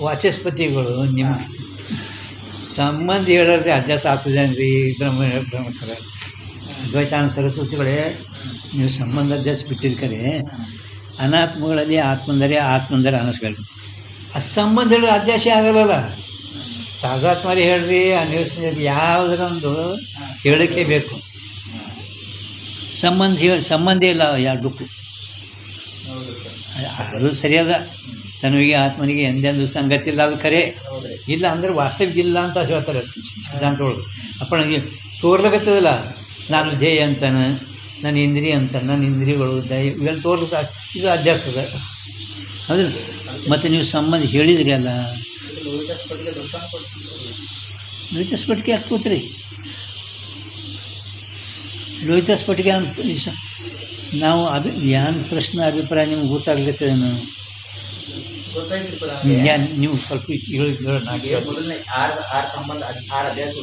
ವಾಚಸ್ಪತಿಗಳು ನಿಮ್ಮ ಸಂಬಂಧ ಹೇಳೋದ್ರೆ ಅಧ್ಯಾಸ ಆಗ್ತದೇನ್ರಿ? ಬ್ರಹ್ಮಕಾರ ದ್ವೈತಾನ ಸರಸ್ವತಿಗಳೇ ನೀವು ಸಂಬಂಧ ಅಧ್ಯಾಸ ಬಿಟ್ಟಿರ್ಕರೆ ಅನಾತ್ಮಗಳಲ್ಲಿ ಆತ್ಮಂದರೆ ಅನಸ್ಗಳು. ಆ ಸಂಬಂಧ ಹೇಳೋ ಅಧ್ಯಾಸ ಆಗಲ್ಲ. ತಾಜಾತ್ಮರಿ ಹೇಳ್ರಿ, ಅನಿರ್ವಚನ ಯಾವುದರೊಂದು ಹೇಳೋಕ್ಕೆ ಬೇಕು. ಸಂಬಂಧ ಇಲ್ಲ ಎರಡಕ್ಕೂ. ಅದು ಸರಿಯಾದ. ತನವಿಗೆ ಆತ್ಮನಿಗೆ ಎಂದೆಂದು ಸಂಗತಿ ಇಲ್ಲ, ಅದು ಖರೆ. ಇಲ್ಲ ಅಂದ್ರೆ ವಾಸ್ತವಿಕ ಇಲ್ಲ ಅಂತ ಹೇಳ್ತಾರೆ ಸಿದ್ಧಾಂತಗಳು. ಅಪ್ಪನಿಗೆ ತೋರ್ಲಕತ್ತದಲ್ಲ, ನಾನು ಧ್ಯೇಯ ಅಂತಾನೆ, ನನ್ನ ಇಂದ್ರಿಯ ಅಂತಾನೆ, ನನ್ನ ಇಂದ್ರಿಯಗಳು ದಯ ಇವೆಲ್ಲ ತೋರ್ಲಕ್ಕ, ಇದು ಅಧ್ಯಾಸದ. ಅದು ಮತ್ತು ನೀವು ಸಂಬಂಧ ಹೇಳಿದ್ರಿ ಅಲ್ಲ, ಲೋಹಿತ ಸ್ಫಟಿಕೆ ಯಾಕೆ ಕೂತ್ರಿ? ಲೋಹಿತ ಸ್ಫಟಿಕೆ ನಾವು ಏನು ಪ್ರಶ್ನೆ ಅಭಿಪ್ರಾಯ ನಿಮ್ಗೆ ಗೊತ್ತಾಗ್ಲಿಕ್ಕೇನು? ನೀವು ಸ್ವಲ್ಪ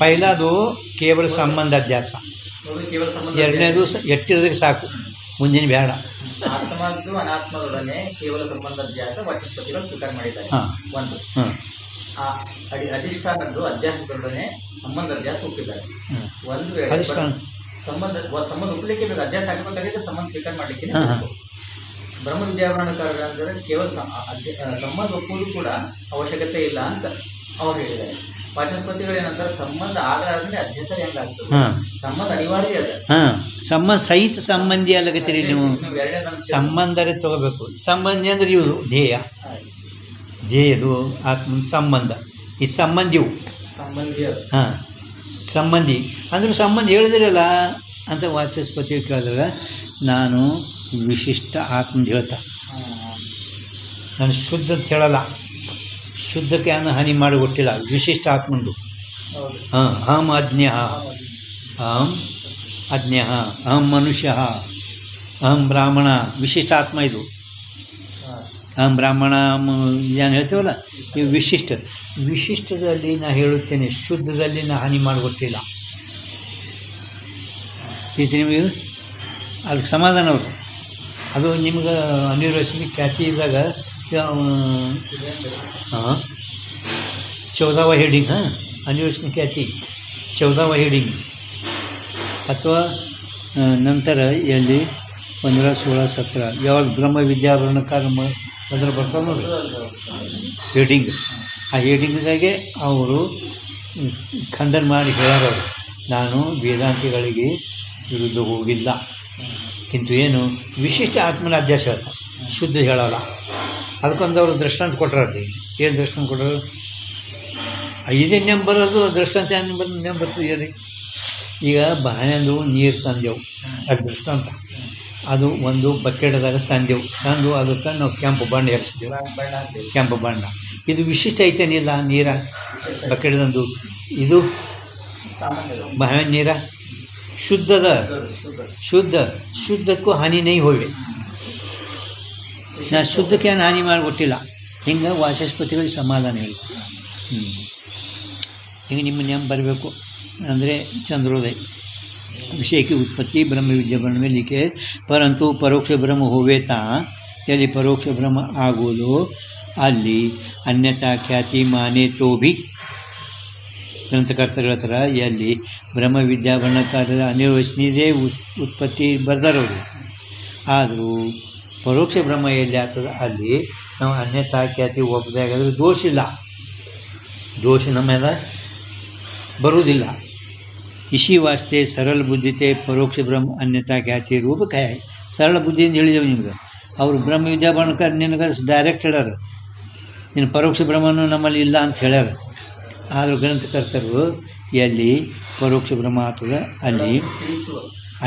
ಪೈಲಾದು ಕೇವಲ ಸಂಬಂಧ ಅಧ್ಯಾಸ, ಎರಡನೇದು ಎಟ್ಟಿರೋದಕ್ಕೆ ಸಾಕು, ಮುಂದಿನ ಬೇಡ. ಆತ್ಮದ್ದು ಅನಾತ್ಮದೊಡನೆ ಕೇವಲ ಸಂಬಂಧ ಅಧ್ಯಾಸ ವಾಚಸ್ಪತಿಗಳು ಸ್ವೀಕಾರ ಮಾಡಿದ್ದಾರೆ. ಒಂದು ಅಧಿಷ್ಠಾನದ್ದು ಅಧ್ಯಾಸದೊಡನೆ ಸಂಬಂಧ ಅಧ್ಯಾಸ ಒಪ್ಪಿದ್ದಾರೆ. ಒಂದು ವೇಳೆ ಸಂಬಂಧ ಒಪ್ಪಲಿಕ್ಕೆ ಬೇಕು, ಅಧ್ಯಾಸ ಆಗಬೇಕಾಗಿದ್ದು ಸಂಬಂಧ ಸ್ವೀಕಾರ ಮಾಡಲಿಕ್ಕೆ ಬ್ರಹ್ಮವಿದ್ಯಾವರಣಕಾರ ಅಂದರೆ ಕೇವಲ ಸಂಬಂಧ ಒಪ್ಪುವುದು ಕೂಡ ಅವಶ್ಯಕತೆ ಇಲ್ಲ ಅಂತ ಅವ್ರು ಹೇಳಿದ್ದಾರೆ. ವಾಚಸ್ಪತಿಗಳು ಏನಂತಾರೆ, ಸಂಬಂಧ ಆಗಲಾದ್ರೆ ಅಧ್ಯಾಸ ಹೆಂಗಾಗ್ತದೆ, ಸಂಬಂಧ ಅನಿವಾರ್ಯ ಅದ. ಸಂಬಂಧ ಸಹಿತ ಸಂಬಂಧಿ ಅಲ್ಲಗತ್ತೀರಿ ನೀವು. ಸಂಬಂಧರೇ ತಗೋಬೇಕು. ಸಂಬಂಧಿ ಅಂದ್ರೆ ಇವು ಧ್ಯೇಯದು ಆತ್ಮ ಸಂಬಂಧ, ಈ ಸಂಬಂಧಿವು ಸಂಬಂಧಿ ಅಂದ್ರೆ ಸಂಬಂಧ ಹೇಳಿದ್ರಲ್ಲ ಅಂತ ವಾಚಸ್ಪತಿ ಕೇಳಿದ್ರೆ, ನಾನು ವಿಶಿಷ್ಟ ಆತ್ಮದ ಹೇಳ್ತಾ, ನಾನು ಶುದ್ಧ ಅಂತ ಹೇಳಲ್ಲ. ಶುದ್ಧಕ್ಕೆ ಏನು ಹಾನಿ ಮಾಡಿಕೊಟ್ಟಿಲ್ಲ, ವಿಶಿಷ್ಟ ಆತ್ಮಂದು. ಹೌದು. ಹಾಂ, ಅಹಂ ಅಜ್ಞ, ಅಹಂ ಅಜ್ಞ, ಅಹಂ ಮನುಷ್ಯ, ಅಹಂ ಬ್ರಾಹ್ಮಣ, ವಿಶಿಷ್ಟ ಆತ್ಮ ಇದು. ಹಾ. ಅಹಂ ಬ್ರಾಹ್ಮಣ ಏನು ಹೇಳ್ತೀವಲ್ಲ, ಇವು ವಿಶಿಷ್ಟದಲ್ಲಿ ನಾ ಹೇಳುತ್ತೇನೆ, ಶುದ್ಧದಲ್ಲಿ ನಾ ಹಾನಿ ಮಾಡಿಕೊಟ್ಟಿಲ್ಲ. ಇದು ನಿಮಗೆ ಅದಕ್ಕೆ ಸಮಾಧಾನ ಅವರು. ಅದು ನಿಮ್ಗೆ ಅನಿರ್ವಚನಿ ಖ್ಯಾತಿ ಇದ್ದಾಗ ಹಾಂ 14వ ಹೆಡಿಂಗ್, ಹಾಂ ಅನಿರ್ವಚನಿ ಖ್ಯಾತಿ 14వ ಹೆಡಿಂಗ್, ಅಥವಾ ನಂತರ ಎಲ್ಲಿ 15, 16, 17 ಯಾವಾಗ ಬ್ರಹ್ಮ ವಿದ್ಯಾವರ್ಣಕಾರ ಅದರ ಬರ್ತಾವೆ ನೋಡಿ ಹೆಡಿಂಗ್. ಆ ಹೆಡಿಂಗ್ದಾಗೆ ಅವರು ಖಂಡನ ಮಾಡಿ ಹೇಳೋರು, ನಾನು ವೇದಾಂತಿಗಳಿಗೆ ವಿರುದ್ಧ ಹೋಗಿಲ್ಲ, ಕಿಂತು ಏನು ವಿಶಿಷ್ಟ ಆತ್ಮನ ಅಧ್ಯಾಸ ಹೇಳ್ತಾರೆ, ಶುದ್ಧ ಹೇಳೋಲ್ಲ. ಅದಕ್ಕೊಂದು ಅವರು ದೃಷ್ಟಾಂತ ಕೊಟ್ಟರಲ್ಲಿ. ಏನು ದೃಷ್ಟಾಂತ ಕೊಟ್ಟರು? 5ನೇ ನಂಬರ್ ಅದು ದೃಷ್ಟಾಂತ ನಂಬರ್ ಬರ್ತದೆ ರೀ. ಈಗ ಬಾಣೆಂದು ನೀರು ತಂದೆವು, ಅದು ದೃಷ್ಟಾಂತ. ಅದು ಒಂದು ಬಕೆಟ್ದಾಗ ತಂದು ಅದಕ್ಕೆ ನಾವು ಕೆಂಪು ಬಣ್ಣ ಎರಚಿದೆವು, ಬಣ್ಣ ಹಾಕ್ತೀವಿ. ಕೆಂಪು ಬಣ್ಣ. ಇದು ವಿಶಿಷ್ಟ ಐತೇನಿಲ್ಲ ನೀರ ಬಕೆಟ್ದಂದು, ಇದು ಸಾಮಾನ್ಯದು. ಬಾವಿನ ನೀರ ಶುದ್ಧದ, ಶುದ್ಧಕ್ಕೂ ಹಾನಿ ನೈ ಹೋಗಿ, ನಾ ಶುದ್ಧಕ್ಕೆ ಏನು ಹಾನಿ ಮಾಡಿಕೊಟ್ಟಿಲ್ಲ. ಹಿಂಗೆ ವಾಚಸ್ಪತಿಗಳಿಗೆ ಸಮಾಧಾನ ಹೇಳಿ. ಹಿಂಗೆ ನಿಮ್ಮ ನೇಮ ಬರಬೇಕು ಅಂದರೆ ಚಂದ್ರೋದಯ विषय की उत्पत्ति ब्रह्म विद्याभरण में लिखे, परंतु परोक्ष ब्रह्म होवेता यदि परोक्ष ब्रह्म आगोदो ಅಲ್ಲಿ ಅನ್ಯತಾ ಖ್ಯಾತಿ ಮಾನೆ ತೋ ಭಿ ಗ್ರಂಥಕರ್ತರು ಹೇಳ್ತಾರೆ, ಎಲ್ಲಿ ಬ್ರಹ್ಮ ವಿದ್ಯಾಭರಣಕಾರರ ಅನಿರ್ವಚನಿದೆ ಉತ್ಪತ್ತಿ ಬರ್ದಾರವರು. ಆದರೂ ಪರೋಕ್ಷ ಬ್ರಹ್ಮ ಎಲ್ಲಿ ಆಗ್ತದೆ ಅಲ್ಲಿ ನಾವು ಅನ್ಯತಾ ಖ್ಯಾತಿ ಒಪ್ಪದಾಗಾದ್ರೆ ದೋಷ ಇಲ್ಲ, ದೋಷ ನಮ್ಮ ಮೇಲೆ ಬರುವುದಿಲ್ಲ. इसी वास्ते सरल बुद्धि थे परोक्ष ब्रह्म अन्यता ख्याति रूप क्या है. सरल बुद्धि ಹೇಳಿದೆವು ನಿಮ್ಗೆ. ಅವರು ಬ್ರಹ್ಮ ವಿದ್ಯಾಭರಣಕಾರ ನಿನಗೆ ಡೈರೆಕ್ಟ್ ಹೇಳ್ಯಾರ, ನೀನು ಪರೋಕ್ಷ ಬ್ರಹ್ಮನು ನಮ್ಮಲ್ಲಿ ಇಲ್ಲ ಅಂತ ಹೇಳ್ಯಾರ. ಆದರೂ ಗ್ರಂಥಕರ್ತರು ಎಲ್ಲಿ ಪರೋಕ್ಷ ಬ್ರಹ್ಮ ಆಗ್ತದೆ ಅಲ್ಲಿ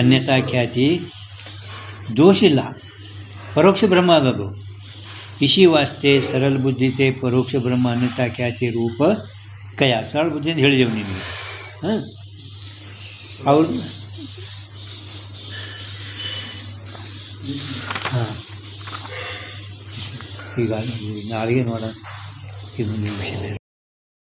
ಅನ್ಯತಾ ಖ್ಯಾತಿ ದೋಷ ಇಲ್ಲ, ಪರೋಕ್ಷ ಬ್ರಹ್ಮ ಅದದು. इसी वास्ते सरल बुद्धि थे परोक्ष ब्रह्म अन्यता ख्याति रूप क्या. सरल बुद्धि ಅಂತ ಹೇಳಿದೆವು ನಿಮಗೆ. ಹಾಂ, ಅವ್ರು ಹಾಂ ಈಗ ನಾಳೆಗೆ ನೋಡೋಣ, ಇದು ಮುಂದಿನ ವಿಷಯ.